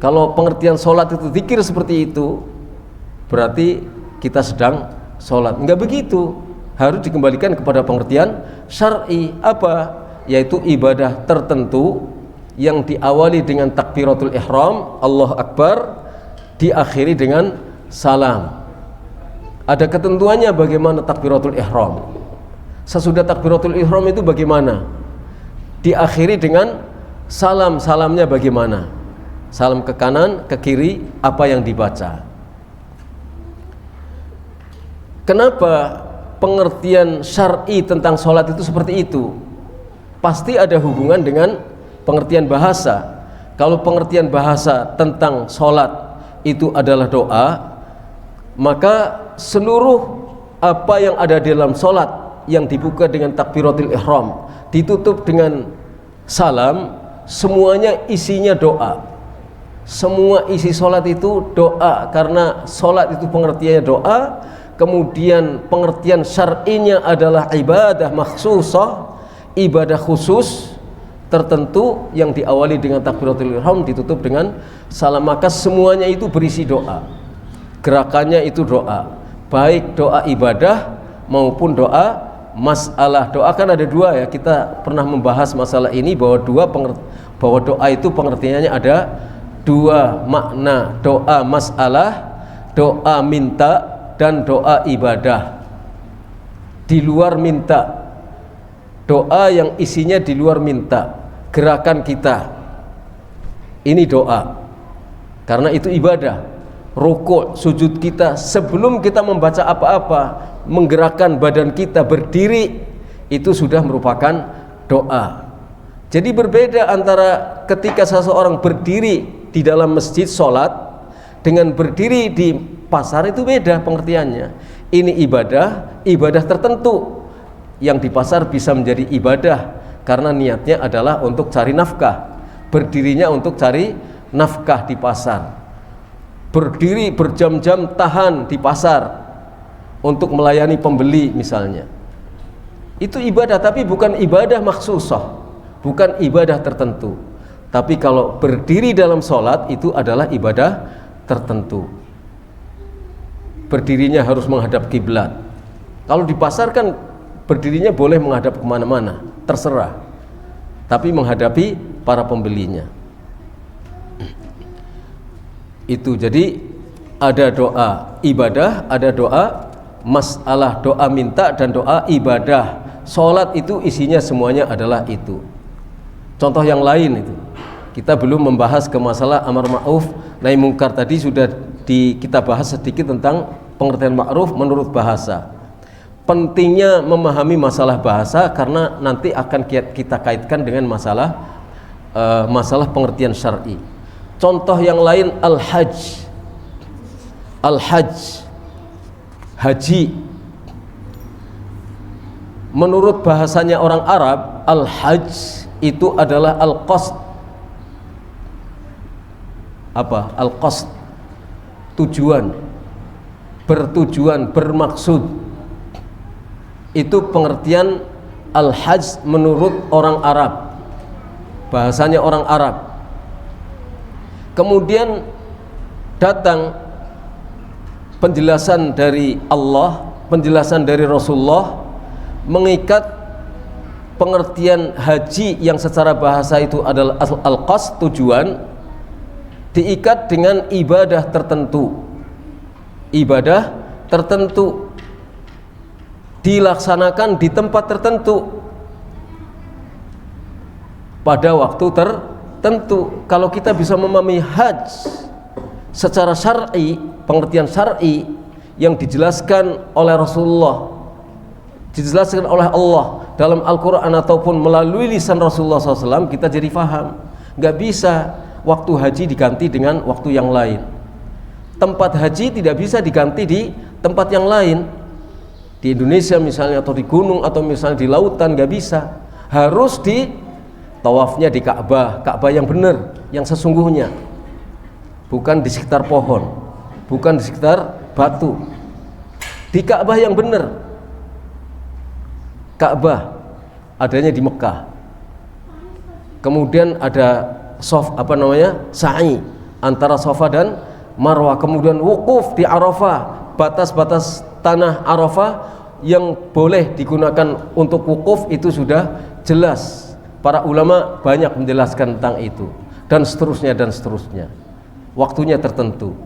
Kalau pengertian sholat itu zikir seperti itu, berarti kita sedang sholat. Enggak begitu. Harus dikembalikan kepada pengertian syar'i. Apa? Yaitu ibadah tertentu yang diawali dengan takbiratul ihram, Allahu Akbar, diakhiri dengan salam. Ada ketentuannya bagaimana takbiratul ihram. Sesudah takbiratul ihram itu bagaimana? Diakhiri dengan salam. Salamnya bagaimana? Salam ke kanan, ke kiri, apa yang dibaca. Kenapa pengertian syar'i tentang sholat itu seperti itu? Pasti ada hubungan dengan pengertian bahasa. Kalau pengertian bahasa tentang sholat itu adalah doa, maka seluruh apa yang ada di dalam sholat yang dibuka dengan takbiratul ihram, ditutup dengan salam, semuanya isinya doa. Semua isi sholat itu doa, karena sholat itu pengertiannya doa. Kemudian pengertian syar'inya adalah ibadah makhsusah, ibadah khusus tertentu yang diawali dengan takbiratul ihram, ditutup dengan salam. Maka semuanya itu berisi doa. Gerakannya itu doa, baik doa ibadah maupun doa masalah. Doa kan ada dua ya, kita pernah membahas masalah ini bahwa doa itu pengertiannya ada dua makna, doa masalah, doa minta, dan doa ibadah. Di luar minta, doa yang isinya di luar minta, gerakan kita ini doa, karena itu ibadah. Rukuk, sujud kita, sebelum kita membaca apa-apa, menggerakkan badan kita berdiri, itu sudah merupakan doa. Jadi berbeda antara ketika seseorang berdiri di dalam masjid sholat dengan berdiri di pasar, itu beda pengertiannya. Ini ibadah tertentu yang di pasar bisa menjadi ibadah karena niatnya adalah untuk cari nafkah, berdirinya untuk cari nafkah di pasar. Berdiri berjam-jam tahan di pasar untuk melayani pembeli misalnya, itu ibadah, tapi bukan ibadah makhsusah, bukan ibadah tertentu. Tapi kalau berdiri dalam sholat itu adalah ibadah tertentu. Berdirinya harus menghadap kiblat. Kalau di pasar kan berdirinya boleh menghadap kemana-mana, terserah, tapi menghadapi para pembelinya. Itu jadi ada doa ibadah, ada doa masalah, doa minta, dan doa ibadah. Sholat itu isinya semuanya adalah itu. Contoh yang lain itu, kita belum membahas ke masalah amar ma'ruf nahi mungkar. Tadi sudah kita bahas sedikit tentang pengertian ma'ruf menurut bahasa. Pentingnya memahami masalah bahasa karena nanti akan kita kaitkan dengan masalah pengertian syar'i. Contoh yang lain, al-hajj, haji. Menurut bahasanya orang Arab, al-hajj itu adalah al-qasd. Apa? Al-qasd, tujuan, bertujuan, bermaksud. Itu pengertian al-hajj menurut orang Arab, bahasanya orang Arab. Kemudian datang penjelasan dari Allah, penjelasan dari Rasulullah, mengikat pengertian haji yang secara bahasa itu adalah al-qasd, tujuan, diikat dengan ibadah tertentu. Ibadah tertentu dilaksanakan di tempat tertentu pada waktu tertentu. Kalau kita bisa memahami haji secara syar'i, pengertian syar'i yang dijelaskan oleh Rasulullah, dijelaskan oleh Allah dalam Al-Quran ataupun melalui lisan Rasulullah SAW, kita jadi faham. Gak bisa waktu haji diganti dengan waktu yang lain. Tempat haji tidak bisa diganti di tempat yang lain. Di Indonesia misalnya, atau di gunung, atau misalnya di lautan, gak bisa. Harus di tawafnya di Ka'bah, Ka'bah yang benar, yang sesungguhnya. bukan di sekitar pohon, bukan di sekitar batu. Di Ka'bah yang benar. Ka'bah adanya di Mekah. Kemudian ada sa'i antara Safa dan Marwah. Kemudian wukuf di Arafah, batas-batas tanah Arafah yang boleh digunakan untuk wukuf itu sudah jelas. Para ulama banyak menjelaskan tentang itu, dan seterusnya dan seterusnya. Waktunya tertentu,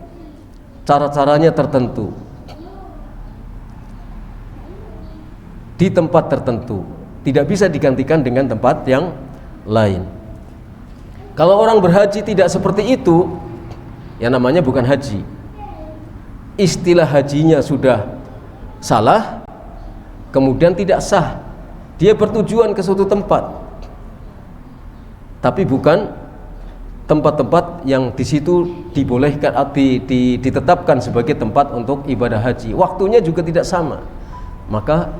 cara-caranya tertentu, di tempat tertentu, tidak bisa digantikan dengan tempat yang lain. Kalau orang berhaji tidak seperti itu, ya namanya bukan haji. Istilah hajinya sudah salah, kemudian tidak sah. Dia bertujuan ke suatu tempat, tapi bukan tempat-tempat yang di situ dibolehkan atau ditetapkan sebagai tempat untuk ibadah haji. Waktunya juga tidak sama. Maka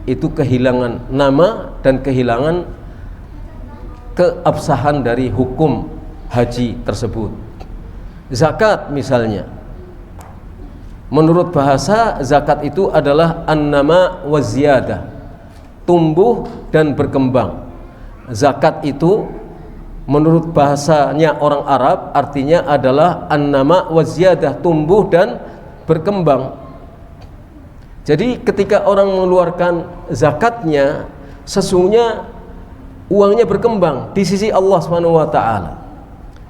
itu kehilangan nama dan kehilangan keabsahan dari hukum haji tersebut. Zakat misalnya, menurut bahasa zakat itu adalah an-nama wa ziyadah, tumbuh dan berkembang. Zakat itu menurut bahasanya orang Arab artinya adalah an-nama wa ziyadah, tumbuh dan berkembang. Jadi ketika orang mengeluarkan zakatnya, sesungguhnya uangnya berkembang di sisi Allah Subhanahu wa taala.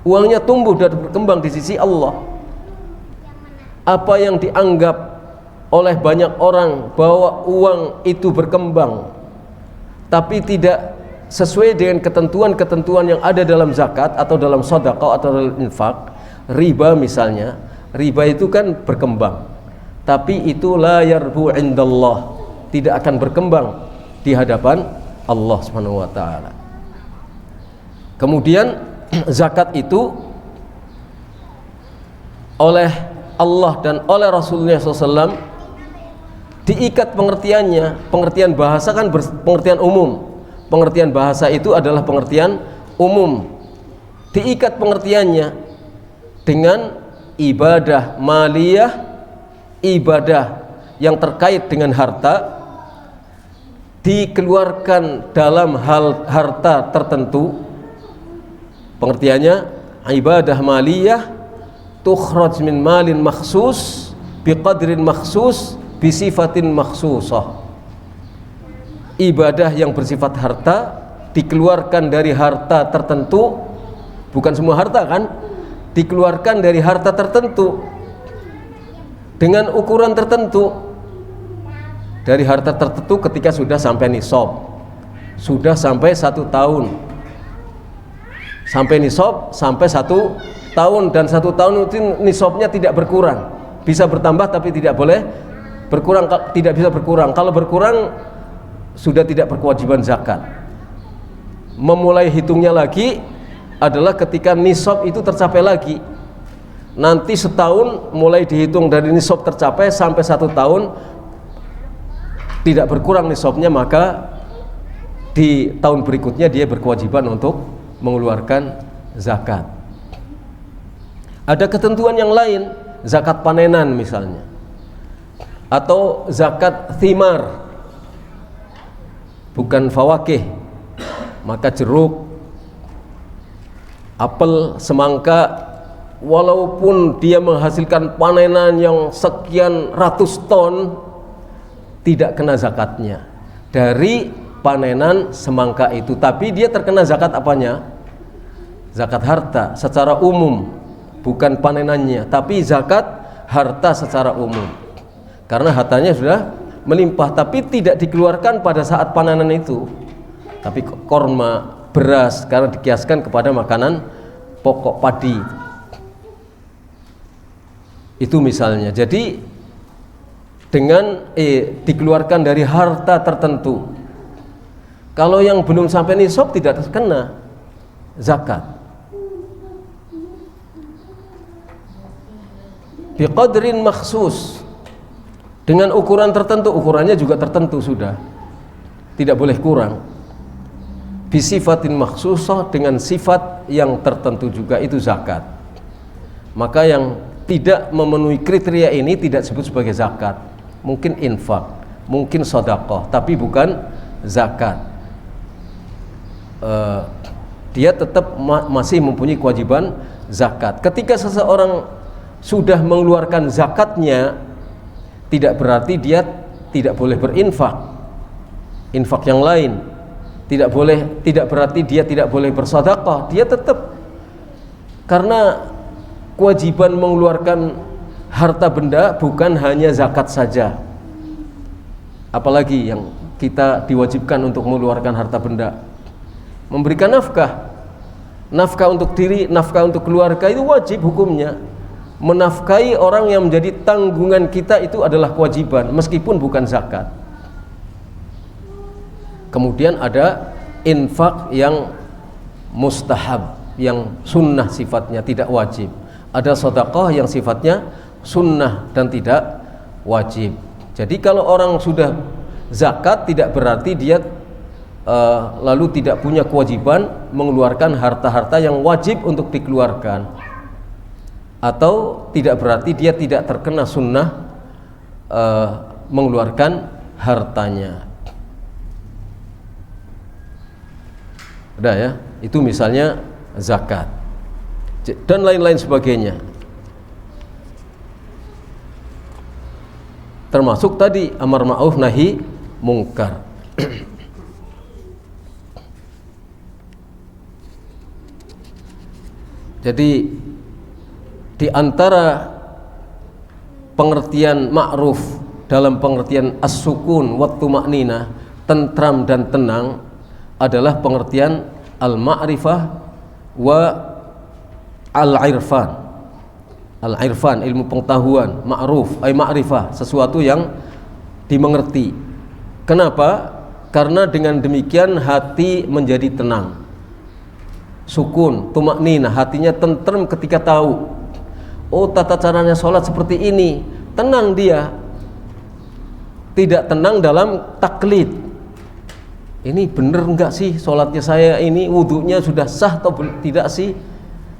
Uangnya tumbuh dan berkembang di sisi Allah. Apa yang dianggap oleh banyak orang bahwa uang itu berkembang tapi tidak sesuai dengan ketentuan-ketentuan yang ada dalam zakat atau dalam sedekah atau dalam infak, riba misalnya. Riba itu kan berkembang, tapi itu la yarbu indallah, tidak akan berkembang di hadapan Allah Subhanahu wa taala. Kemudian zakat itu oleh Allah dan oleh Rasulullah SAW diikat pengertiannya. Pengertian bahasa kan pengertian umum. Pengertian bahasa itu adalah pengertian umum. Diikat pengertiannya dengan ibadah maliyah, ibadah yang terkait dengan harta, dikeluarkan dalam hal harta tertentu. Pengertiannya ibadah maliyah tukhraj min malin makhsus biqadrin makhsus bisifatin makhsusah. Ibadah yang bersifat harta dikeluarkan dari harta tertentu, bukan semua harta kan, dikeluarkan dari harta tertentu dengan ukuran tertentu. Dari harta tertentu ketika sudah sampai nisab, sudah sampai 1 tahun, sampai nisab sampai 1 tahun, dan 1 tahun itu nisabnya tidak berkurang, bisa bertambah tapi tidak boleh berkurang, tidak bisa berkurang. Kalau berkurang sudah tidak berkewajiban zakat. Memulai hitungnya lagi adalah ketika nisab itu tercapai lagi. Nanti setahun mulai dihitung dari nisab tercapai sampai 1 tahun tidak berkurang nisabnya, maka di tahun berikutnya dia berkewajiban untuk mengeluarkan zakat. Ada ketentuan yang lain, zakat panenan misalnya, atau zakat thimar, bukan fawakih. Maka jeruk, apel, semangka, walaupun dia menghasilkan panenan yang sekian ratus ton, tidak kena zakatnya dari panenan semangka itu. Tapi dia terkena zakat apanya? Zakat harta secara umum, bukan panenannya, tapi zakat harta secara umum, karena hartanya sudah melimpah, tapi tidak dikeluarkan pada saat panenan itu. Tapi korma, beras, karena dikiaskan kepada makanan pokok padi. Itu misalnya. Jadi dengan dikeluarkan dari harta tertentu. Kalau yang belum sampai nisab tidak terkena zakat. Biqadrin makhsus, dengan ukuran tertentu, ukurannya juga tertentu sudah, tidak boleh kurang. Bisifatin makhsusah, dengan sifat yang tertentu juga, itu zakat. Maka yang tidak memenuhi kriteria ini tidak disebut sebagai zakat. Mungkin infak, mungkin sedekah, tapi bukan zakat. Dia tetap masih mempunyai kewajiban zakat. Ketika seseorang sudah mengeluarkan zakatnya, tidak berarti dia tidak boleh berinfak, infak yang lain. Tidak berarti dia tidak boleh bersedekah. Dia tetap, karena kewajiban mengeluarkan harta benda bukan hanya zakat saja. Apalagi yang kita diwajibkan untuk mengeluarkan harta benda, memberikan nafkah. Nafkah untuk diri, nafkah untuk keluarga itu wajib hukumnya. Menafkahi orang yang menjadi tanggungan kita itu adalah kewajiban, meskipun bukan zakat. Kemudian ada infak yang mustahab, yang sunnah sifatnya, tidak wajib. Ada sedekah yang sifatnya sunnah dan tidak wajib. Jadi kalau orang sudah zakat, tidak berarti dia lalu tidak punya kewajiban mengeluarkan harta-harta yang wajib untuk dikeluarkan, atau tidak berarti dia tidak terkena sunnah mengeluarkan hartanya. Udah ya, itu misalnya zakat dan lain-lain sebagainya. Termasuk tadi amar ma'ruf nahi mungkar. Jadi di antara pengertian ma'ruf dalam pengertian as-sukun wa tuma'ninah, tentram dan tenang, adalah pengertian al-ma'rifah wa al-irfan. Al-irfan, ilmu pengetahuan, ma'ruf ay ma'rifah, sesuatu yang dimengerti. Kenapa? Karena dengan demikian hati menjadi tenang. Sukun, tumakninah, hatinya tentrem ketika tahu, oh tata caranya sholat seperti ini, tenang dia. Tidak tenang dalam taklid. Ini bener enggak sih sholatnya saya ini, wudhunya sudah sah atau tidak sih?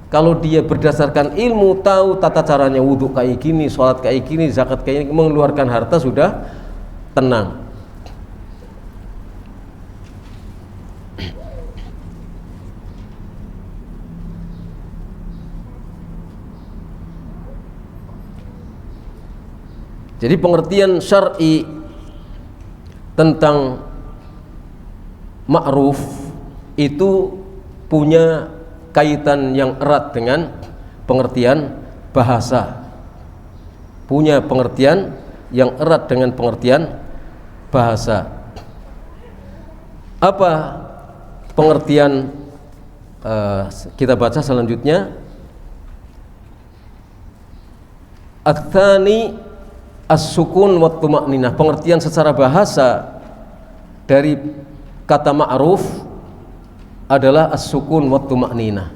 Kalau dia berdasarkan ilmu, tahu tata caranya, wudhu kayak gini, sholat kayak gini, zakat kayak gini, mengeluarkan harta, sudah tenang. Jadi pengertian syar'i tentang ma'ruf itu punya kaitan yang erat dengan pengertian bahasa. Punya pengertian yang erat dengan pengertian bahasa. Apa pengertian kita baca selanjutnya? Aktsani as-sukun wa tuma'ninah. Pengertian secara bahasa dari kata ma'ruf adalah as-sukun wa tuma'ninah,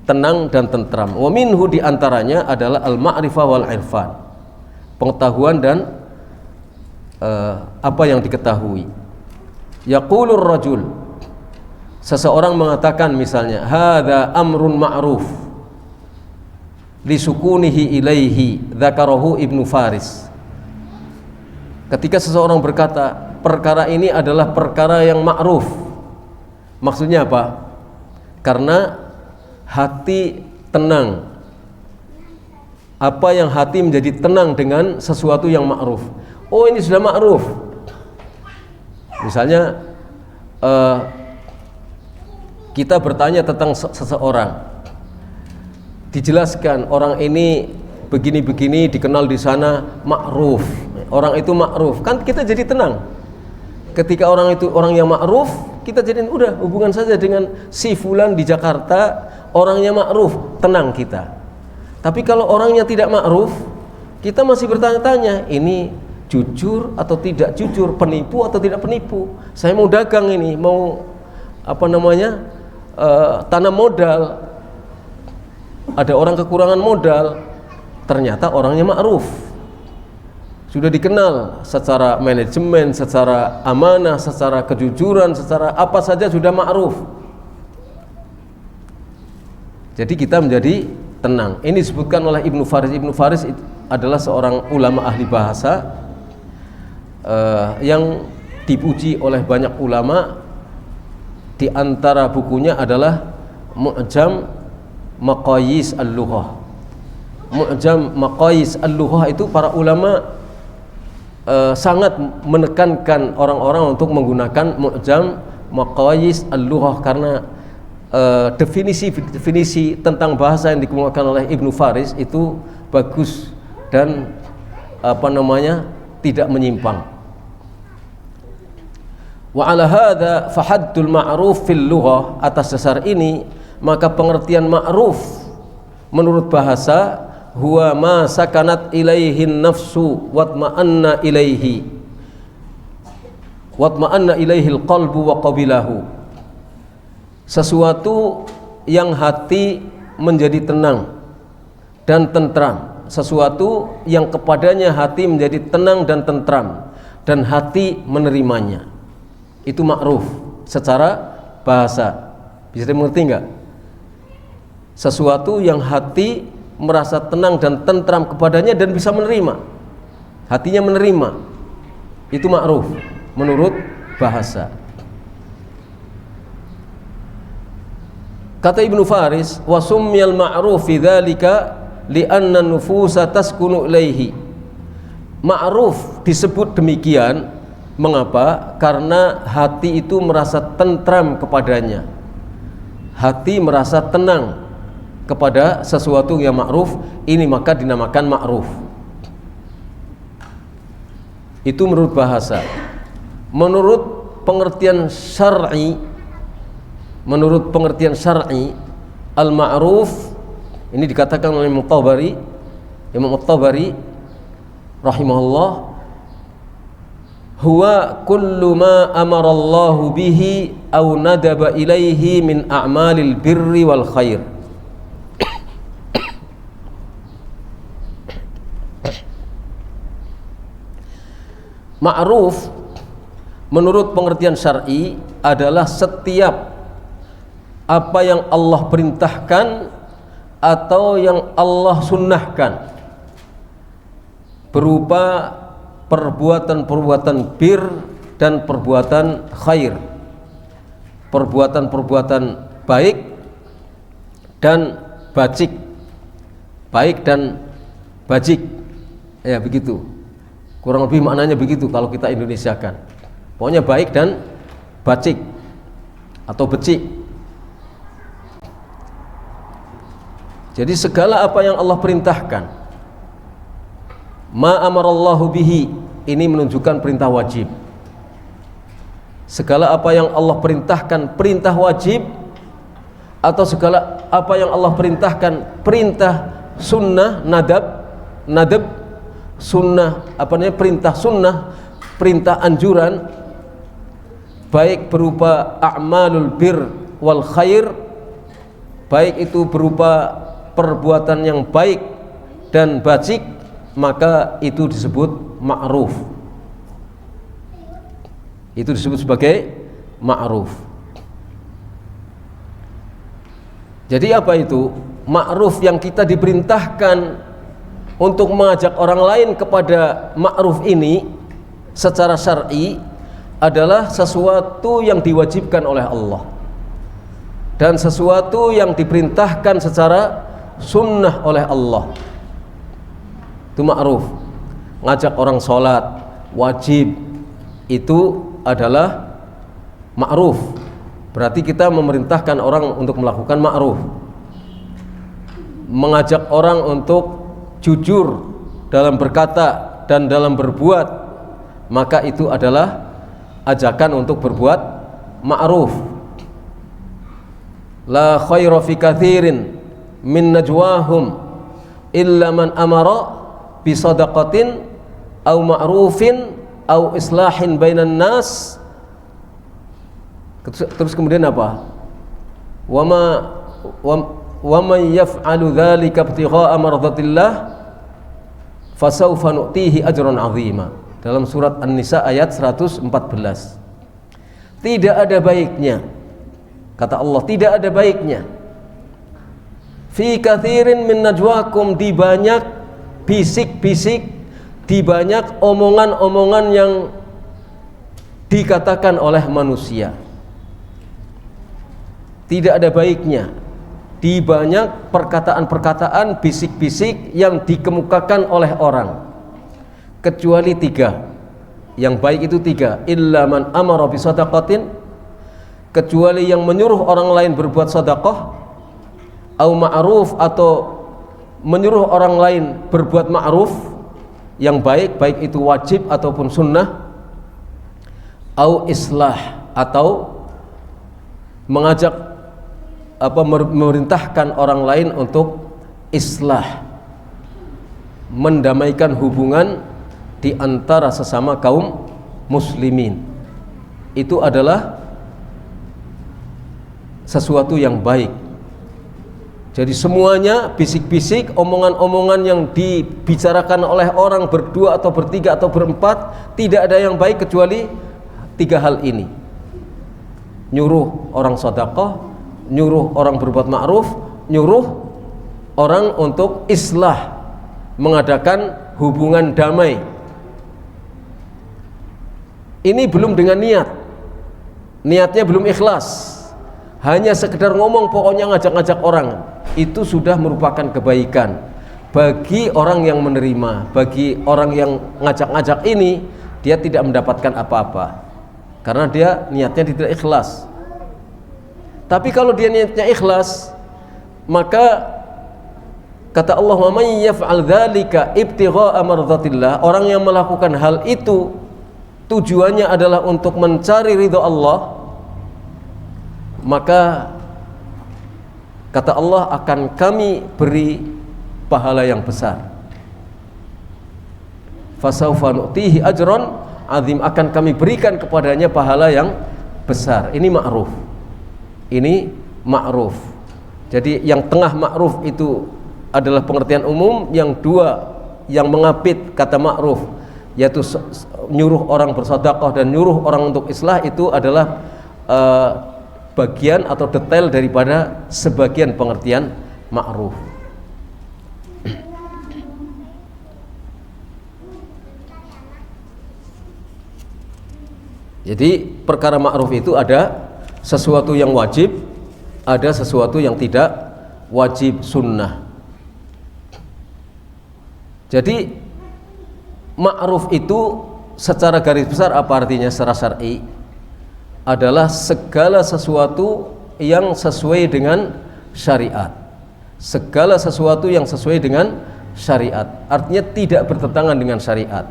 tenang dan tentram. Wa minhu, diantaranya adalah al-ma'rifah wal irfan, pengetahuan dan apa yang diketahui. Yaqulur rajul, seseorang mengatakan misalnya, hadza amrun ma'ruf lisukunihi ilaihi, dzakarahu Ibnu Faris. Ketika seseorang berkata perkara ini adalah perkara yang ma'ruf, maksudnya apa? Karena hati tenang. Apa yang hati menjadi tenang dengan sesuatu yang ma'ruf. Oh, ini sudah ma'ruf. Misalnya kita bertanya tentang seseorang, dijelaskan orang ini begini-begini, dikenal di sana, ma'ruf. Orang itu ma'ruf, kan kita jadi tenang. Ketika orang itu orang yang ma'ruf, kita jadi udah hubungan saja dengan si fulan di Jakarta, orangnya ma'ruf, tenang kita. Tapi kalau orangnya tidak ma'ruf, kita masih bertanya-tanya, ini jujur atau tidak jujur, penipu atau tidak penipu. Saya mau dagang ini, mau tanam modal. Ada orang kekurangan modal, ternyata orangnya ma'ruf, sudah dikenal secara manajemen, secara amanah, secara kejujuran, secara apa saja sudah ma'ruf. Jadi kita menjadi tenang. Ini disebutkan oleh Ibnu Faris. Ibnu Faris adalah seorang ulama ahli bahasa yang dipuji oleh banyak ulama. Di antara bukunya adalah Mu'jam Maqayis Al-Lughah. Mu'jam Maqayis Al-Lughah itu para ulama sangat menekankan orang-orang untuk menggunakan Mu'jam Maqayis Al-Lughah karena definisi tentang bahasa yang dikemukakan oleh Ibnu Faris itu bagus dan tidak menyimpang. Wa ala hadza fahaddul ma'ruf fil lughah, atas dasar ini maka pengertian ma'ruf menurut bahasa huwa ma sakanat ilaihin nafsu watma'anna ilaihil qalbu wa qabilahu, sesuatu yang hati menjadi tenang dan tentram, sesuatu yang kepadanya hati menjadi tenang dan tentram dan hati menerimanya. Itu ma'ruf secara bahasa. Bisa dimengerti enggak? Sesuatu yang hati merasa tenang dan tentram kepadanya dan bisa menerima, hatinya menerima, itu ma'ruf menurut bahasa. Kata Ibnu Faris, wa summiyal ma'ruf fi dzalika li'anna nufusa taskunu ilaihi. Ma'ruf disebut demikian, mengapa? Karena hati itu merasa tentram kepadanya, hati merasa tenang kepada sesuatu yang ma'ruf, ini maka dinamakan ma'ruf. Itu menurut bahasa. Menurut pengertian syar'i, al-ma'ruf ini dikatakan oleh Imam At-Tabari rahimahullah, huwa kullu ma amarallahu bihi aw nadaba ilaihi min a'malil birri wal khair. Ma'ruf menurut pengertian syar'i adalah setiap apa yang Allah perintahkan atau yang Allah sunnahkan berupa perbuatan-perbuatan bir dan perbuatan khair, perbuatan-perbuatan baik dan bajik, baik dan bajik, ya begitu. Kurang lebih maknanya begitu kalau kita Indonesiakan. Pokoknya baik dan bacik atau becik. Jadi segala apa yang Allah perintahkan, ma amarallahu bihi, ini menunjukkan perintah wajib. Segala apa yang Allah perintahkan perintah wajib, atau segala apa yang Allah perintahkan perintah sunnah, nadab sunnah, perintah sunnah, perintah anjuran, baik berupa a'malul bir wal khair, baik itu berupa perbuatan yang baik dan bajik, maka itu disebut ma'ruf. Itu disebut sebagai ma'ruf. Jadi apa itu? Ma'ruf yang kita diperintahkan untuk mengajak orang lain kepada ma'ruf ini secara syar'i adalah sesuatu yang diwajibkan oleh Allah dan sesuatu yang diperintahkan secara sunnah oleh Allah. Itu ma'ruf. Ngajak orang sholat wajib, itu adalah ma'ruf. Berarti kita memerintahkan orang untuk melakukan ma'ruf. Mengajak orang untuk jujur dalam berkata dan dalam berbuat, maka itu adalah ajakan untuk berbuat ma'ruf. La khaira fi katsirin min najwahum illa man amara bi sadaqatin aw ma'rufin aw islahin bainan nas. Terus kemudian apa? Wa man yaf'alu dzalika ibtigha'a mardatillah fasawfa nu'tihi ajran 'azima. Dalam surat An-Nisa ayat 114. Tidak ada baiknya, kata Allah, tidak ada baiknya fi katsirin min najwakum, di banyak bisik-bisik, di banyak omongan-omongan yang dikatakan oleh manusia. Tidak ada baiknya di banyak perkataan-perkataan, bisik-bisik yang dikemukakan oleh orang, kecuali 3. Yang baik itu 3. Illa man amara bi shadaqatin, kecuali yang menyuruh orang lain berbuat sedekah, au ma'ruf, atau menyuruh orang lain berbuat ma'ruf yang baik, baik itu wajib ataupun sunnah, au islah, atau mengajak memerintahkan orang lain untuk islah, mendamaikan hubungan di antara sesama kaum muslimin. Itu adalah sesuatu yang baik. Jadi semuanya bisik-bisik, omongan-omongan yang dibicarakan oleh orang berdua atau bertiga atau berempat, tidak ada yang baik kecuali 3 hal ini: nyuruh orang sedekah, nyuruh orang berbuat ma'ruf, nyuruh orang untuk islah, mengadakan hubungan damai. Ini belum dengan niatnya belum ikhlas, hanya sekedar ngomong, pokoknya ngajak-ngajak orang. Itu sudah merupakan kebaikan bagi orang yang menerima. Bagi orang yang ngajak-ngajak ini, dia tidak mendapatkan apa-apa karena dia niatnya tidak ikhlas. Tapi kalau dia niatnya ikhlas, maka kata Allah, "Wa may yaf'al dzalika ibtigha'a mardhatillah", orang yang melakukan hal itu tujuannya adalah untuk mencari ridha Allah, maka kata Allah, akan kami beri pahala yang besar. Fasawfa nu'tihi ajran azim, akan kami berikan kepadanya pahala yang besar. Ini ma'ruf. Ini ma'ruf. Jadi yang tengah ma'ruf itu adalah pengertian umum, yang 2 yang mengapit kata ma'ruf, yaitu nyuruh orang bersedekah dan nyuruh orang untuk islah, itu adalah bagian atau detail daripada sebagian pengertian ma'ruf. Jadi perkara ma'ruf itu ada sesuatu yang wajib, ada sesuatu yang tidak wajib, sunnah. Jadi ma'ruf itu secara garis besar apa artinya secara syar'i? Adalah segala sesuatu yang sesuai dengan syariat. Segala sesuatu yang sesuai dengan syariat, artinya tidak bertentangan dengan syariat.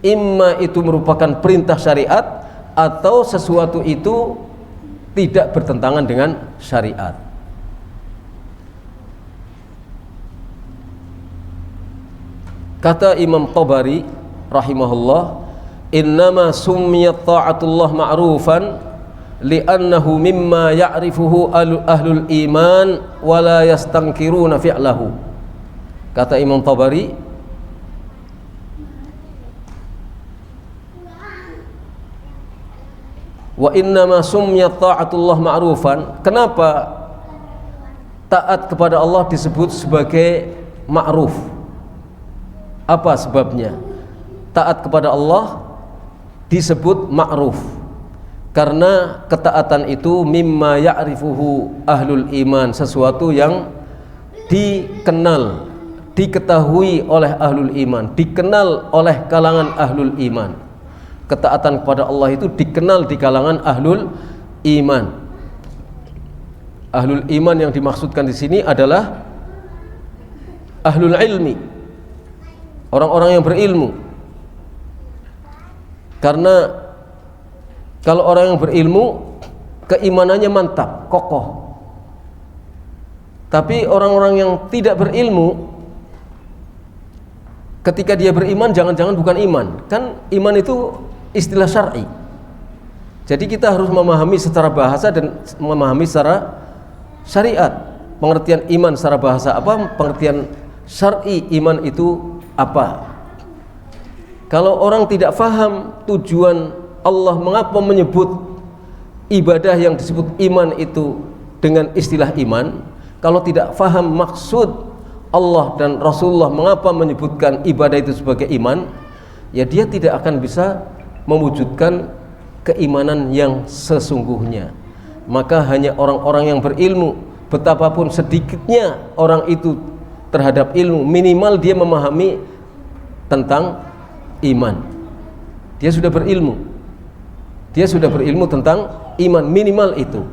Imma itu merupakan perintah syariat, atau sesuatu itu tidak bertentangan dengan syariat. Kata Imam Tabari rahimahullah, innama summiyat ta'atullah ma'rufan li'annahu mimma ya'rifuhu ahlul iman wa la yastankiruna fi'lahu. Kata Imam Tabari, wa innama summiyat ta'atullah ma'rufan, kenapa taat kepada Allah disebut sebagai ma'ruf? Apa sebabnya taat kepada Allah disebut ma'ruf? Karena ketaatan itu mimma ya'rifuhu ahlul iman, sesuatu yang dikenal, diketahui oleh ahlul iman, dikenal oleh kalangan ahlul iman. Ketaatan kepada Allah itu dikenal di kalangan ahlul iman. Ahlul iman yang dimaksudkan di sini adalah ahlul ilmi, orang-orang yang berilmu. Karena kalau orang yang berilmu, keimanannya mantap, kokoh. Tapi orang-orang yang tidak berilmu, ketika dia beriman, jangan-jangan bukan iman. Kan iman itu istilah syar'i. Jadi kita harus memahami secara bahasa dan memahami secara syariat. Pengertian iman secara bahasa apa, pengertian syar'i iman itu apa. Kalau orang tidak faham tujuan Allah mengapa menyebut ibadah yang disebut iman itu dengan istilah iman, kalau tidak faham maksud Allah dan Rasulullah mengapa menyebutkan ibadah itu sebagai iman, ya dia tidak akan bisa mewujudkan keimanan yang sesungguhnya. Maka hanya orang-orang yang berilmu, betapapun sedikitnya orang itu terhadap ilmu, minimal dia memahami tentang iman. Dia sudah berilmu. Dia sudah berilmu tentang iman, minimal itu.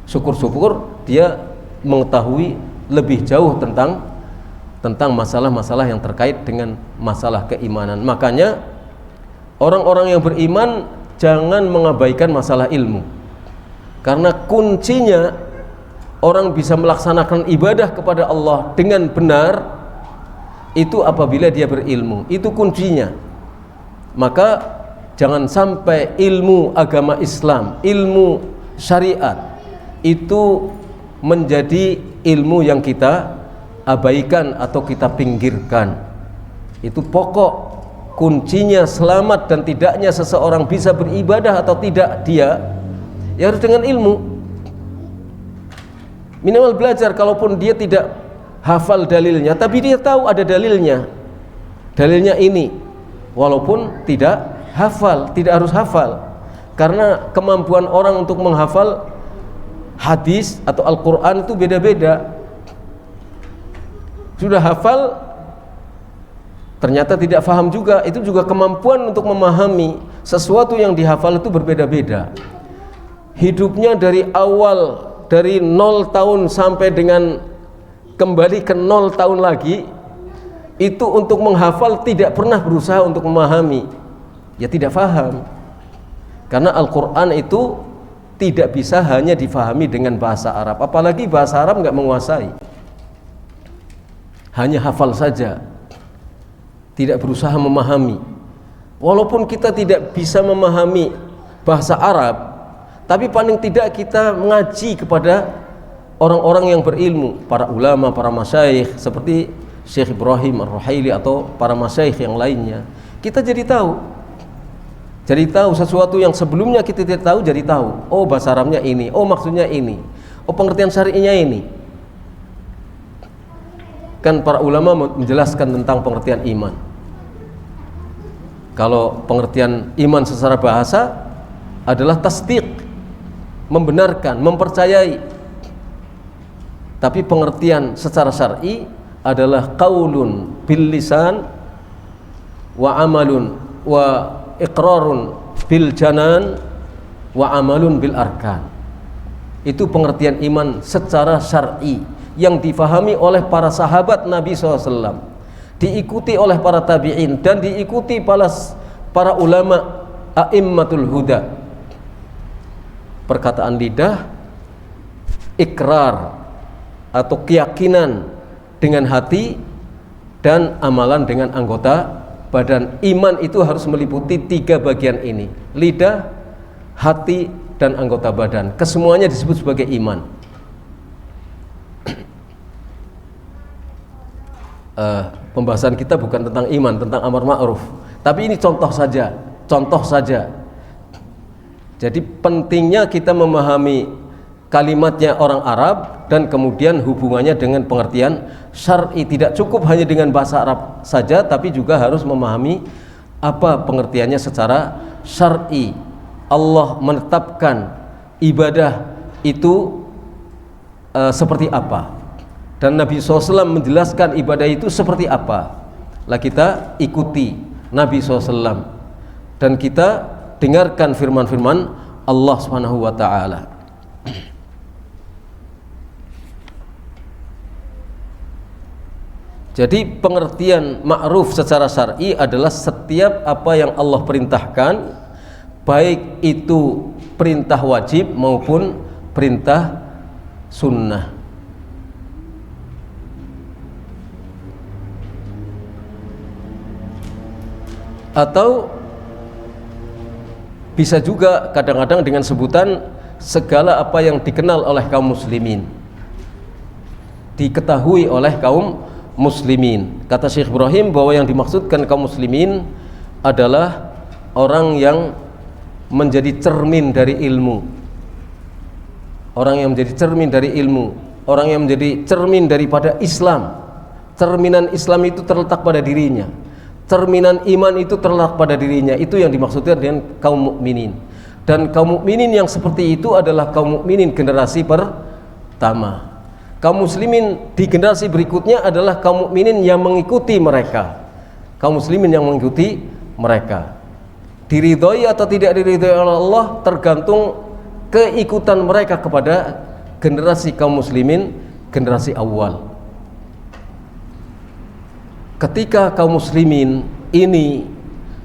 Syukur-syukur dia mengetahui lebih jauh tentang masalah-masalah yang terkait dengan masalah keimanan. Makanya orang-orang yang beriman jangan mengabaikan masalah ilmu. Karena kuncinya orang bisa melaksanakan ibadah kepada Allah dengan benar itu apabila dia berilmu. Itu kuncinya. Maka jangan sampai ilmu agama Islam, ilmu syariat itu menjadi ilmu yang kita abaikan atau kita pinggirkan. Itu pokok kuncinya selamat dan tidaknya seseorang bisa beribadah atau tidak dia, ya harus dengan ilmu. Minimal belajar, kalaupun dia tidak hafal dalilnya, tapi dia tahu ada dalilnya. Dalilnya ini, walaupun tidak hafal, tidak harus hafal. Karena kemampuan orang untuk menghafal hadis atau Al-Quran itu beda-beda. Sudah hafal ternyata tidak faham juga, itu juga kemampuan untuk memahami sesuatu yang dihafal itu berbeda-beda. Hidupnya dari awal, dari 0 tahun sampai dengan kembali ke 0 tahun lagi, itu untuk menghafal tidak pernah berusaha untuk memahami, ya tidak faham. Karena Al-Quran itu tidak bisa hanya difahami dengan bahasa Arab, apalagi bahasa Arab nggak menguasai, hanya hafal saja, tidak berusaha memahami. Walaupun kita tidak bisa memahami bahasa Arab, tapi paling tidak kita mengaji kepada orang-orang yang berilmu, para ulama, para masyayikh seperti Syekh Ibrahim Ar-Ruhaili atau para masyayikh yang lainnya. Kita jadi tahu sesuatu yang sebelumnya kita tidak tahu, jadi tahu. Oh, bahasa Arabnya ini, oh maksudnya ini, oh pengertian syar'inya ini. Kan para ulama menjelaskan tentang pengertian iman. Kalau pengertian iman secara bahasa adalah tasdiq, membenarkan, mempercayai. Tapi pengertian secara syar'i adalah qaulun bil lisan wa amalun wa iqrarun bil janan wa amalun bil arkan. Itu pengertian iman secara syar'i yang difahami oleh para sahabat Nabi SAW, diikuti oleh para tabi'in dan diikuti para ulama a'immatul huda. Perkataan lidah, ikrar atau keyakinan dengan hati, dan amalan dengan anggota badan. Iman itu harus meliputi 3 bagian ini: lidah, hati, dan anggota badan. Kesemuanya disebut sebagai iman. Pembahasan kita bukan tentang iman, tentang amar ma'ruf, tapi ini contoh saja. Jadi pentingnya kita memahami kalimatnya orang Arab dan kemudian hubungannya dengan pengertian syar'i. Tidak cukup hanya dengan bahasa Arab saja, tapi juga harus memahami apa pengertiannya secara syar'i. Allah menetapkan ibadah itu seperti apa, dan Nabi SAW menjelaskan ibadah itu seperti apa. Lah kita ikuti Nabi SAW dan kita dengarkan firman-firman Allah Subhanahu wa ta'ala. Jadi pengertian ma'ruf secara syar'i adalah setiap apa yang Allah perintahkan, baik itu perintah wajib maupun perintah sunnah. Atau bisa juga kadang-kadang dengan sebutan segala apa yang dikenal oleh kaum muslimin, diketahui oleh kaum muslimin. Kata Syekh Ibrahim bahwa yang dimaksudkan kaum muslimin adalah orang yang menjadi cermin dari ilmu. orang yang menjadi cermin dari ilmu, orang yang menjadi cermin daripada Islam. Cerminan Islam itu terletak pada dirinya, cerminan iman itu terletak pada dirinya. Itu yang dimaksudkan dengan kaum mukminin. Dan kaum mukminin yang seperti itu adalah kaum mukminin generasi pertama. Kaum muslimin di generasi berikutnya adalah kaum mukminin yang mengikuti mereka. Kaum muslimin yang mengikuti mereka. Diridhoi atau tidak diridhoi oleh Allah tergantung keikutan mereka kepada generasi kaum muslimin generasi awal. Ketika kaum muslimin ini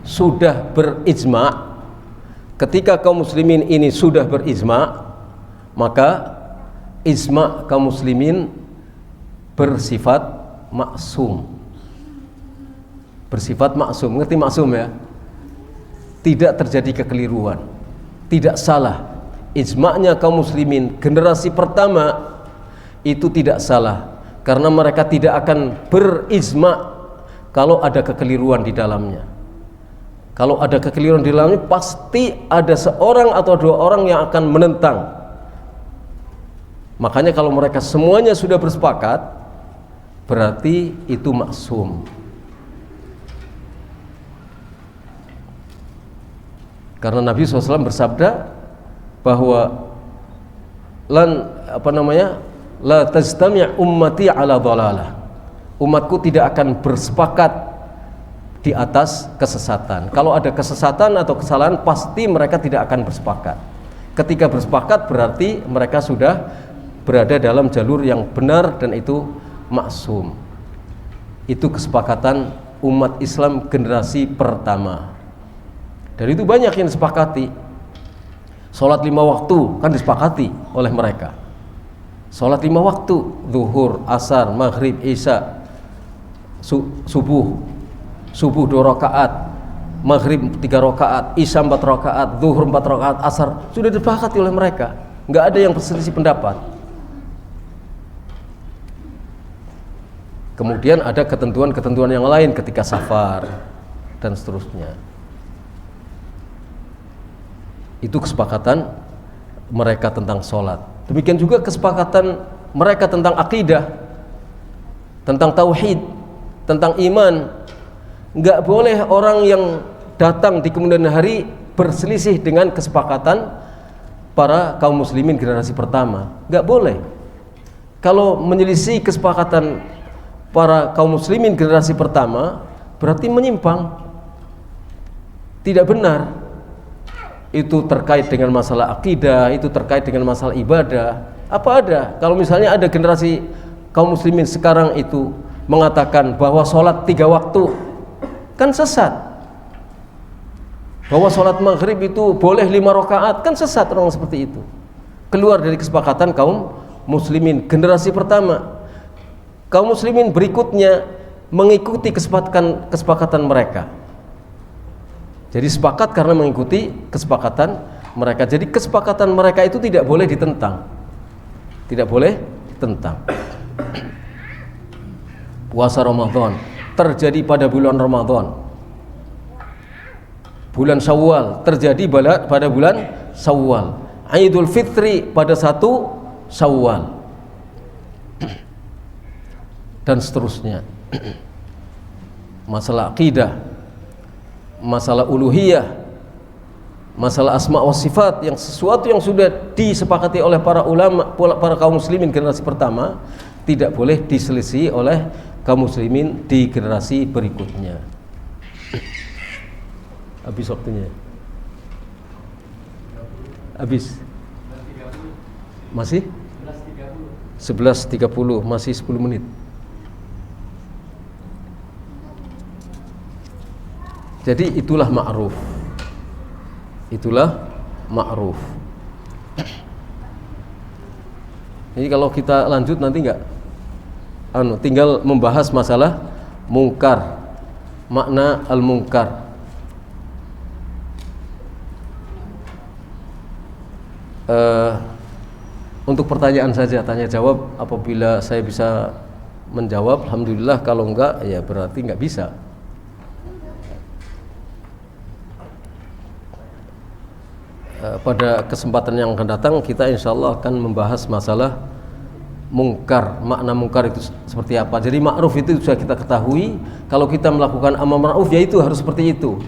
sudah berijma', ketika kaum muslimin ini sudah berijma', maka ijma' kaum muslimin bersifat maksum. Bersifat maksum, ngerti maksum ya? Tidak terjadi kekeliruan, tidak salah. Ijma'nya kaum muslimin generasi pertama itu tidak salah, karena mereka tidak akan berijma' kalau ada kekeliruan di dalamnya. Kalau ada kekeliruan di dalamnya, pasti ada seorang atau dua orang yang akan menentang. Makanya kalau mereka semuanya sudah bersepakat, berarti itu maksum. Karena Nabi SAW bersabda bahwa la tajtami' ummati ala dhalalah. Umatku tidak akan bersepakat di atas kesesatan. Kalau ada kesesatan atau kesalahan, pasti mereka tidak akan bersepakat. Ketika bersepakat berarti mereka sudah berada dalam jalur yang benar dan itu maksum. Itu kesepakatan umat Islam generasi pertama. Dan itu banyak yang disepakati. Sholat 5 waktu kan disepakati oleh mereka. Sholat 5 waktu, zuhur, asar, maghrib, isya, subuh 2 rakaat, maghrib 3 rakaat, isya 4 rakaat, zuhur 4 rakaat, asar, sudah disepakati oleh mereka. Nggak ada yang berselisih pendapat. Kemudian ada ketentuan-ketentuan yang lain ketika safar dan seterusnya. Itu kesepakatan mereka tentang sholat. Demikian juga kesepakatan mereka tentang akidah, tentang tauhid, tentang iman. Nggak boleh orang yang datang di kemudian hari berselisih dengan kesepakatan para kaum muslimin generasi pertama. Nggak boleh. Kalau menyelisih kesepakatan para kaum muslimin generasi pertama, berarti menyimpang, tidak benar. Itu terkait dengan masalah akidah, itu terkait dengan masalah ibadah. Apa ada? Kalau misalnya ada generasi kaum muslimin sekarang itu mengatakan bahwa sholat 3 waktu, kan sesat. Bahwa sholat maghrib itu boleh 5 rakaat, kan sesat orang seperti itu. Keluar dari kesepakatan kaum muslimin generasi pertama. Kaum muslimin berikutnya mengikuti kesepakatan mereka. Jadi sepakat karena mengikuti kesepakatan mereka. Jadi kesepakatan mereka itu tidak boleh ditentang. Tidak boleh ditentang. Puasa Ramadan terjadi pada bulan Ramadan. Bulan Syawal terjadi pada bulan Syawal. Idul Fitri pada 1 Syawal. Dan seterusnya. Masalah akidah, masalah uluhiyah, masalah asma wa sifat, yang sesuatu yang sudah disepakati oleh para ulama, para kaum muslimin generasi pertama, tidak boleh diselisih oleh kaum muslimin di generasi berikutnya. Habis waktunya. Habis. Masih? 11.30, masih 10 menit. Jadi itulah ma'ruf. Itulah ma'ruf. Jadi kalau kita lanjut nanti tinggal membahas masalah mungkar, makna al-mungkar. Untuk pertanyaan saja, tanya jawab. Apabila saya bisa menjawab, alhamdulillah. Kalau enggak, ya berarti enggak bisa. pada kesempatan yang akan datang kita insya Allah akan membahas masalah mungkar, makna mungkar itu seperti apa. Jadi ma'ruf itu sudah kita ketahui, kalau kita melakukan amar ma'ruf ya itu harus seperti itu.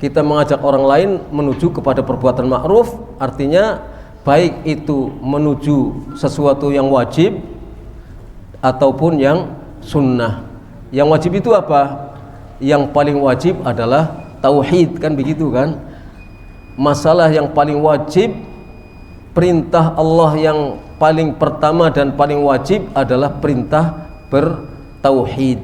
Kita mengajak orang lain menuju kepada perbuatan ma'ruf, artinya baik itu menuju sesuatu yang wajib ataupun yang sunnah. Yang wajib itu apa? Yang paling wajib adalah tauhid, kan begitu kan? Masalah yang paling wajib, perintah Allah yang paling pertama dan paling wajib adalah perintah bertauhid.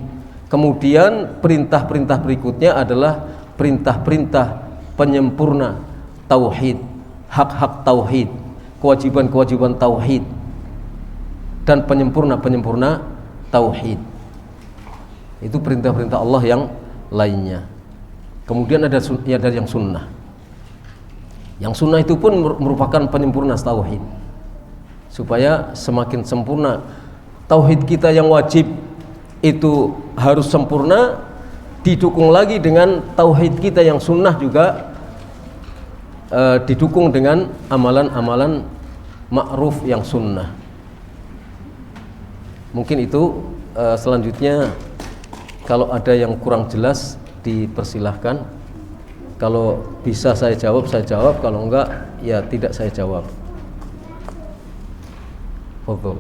Kemudian perintah-perintah berikutnya adalah perintah-perintah penyempurna tauhid, hak-hak tauhid, kewajiban-kewajiban tauhid, dan penyempurna-penyempurna tauhid. Itu perintah-perintah Allah yang lainnya. Kemudian ada yang sunnah. Yang sunnah itu pun merupakan penyempurna tauhid, supaya semakin sempurna tauhid kita yang wajib itu harus sempurna, didukung lagi dengan tauhid kita yang sunnah juga didukung dengan amalan-amalan ma'ruf yang sunnah. Mungkin itu. Selanjutnya kalau ada yang kurang jelas dipersilahkan. Kalau bisa saya jawab, kalau enggak ya tidak saya jawab. Fadhol.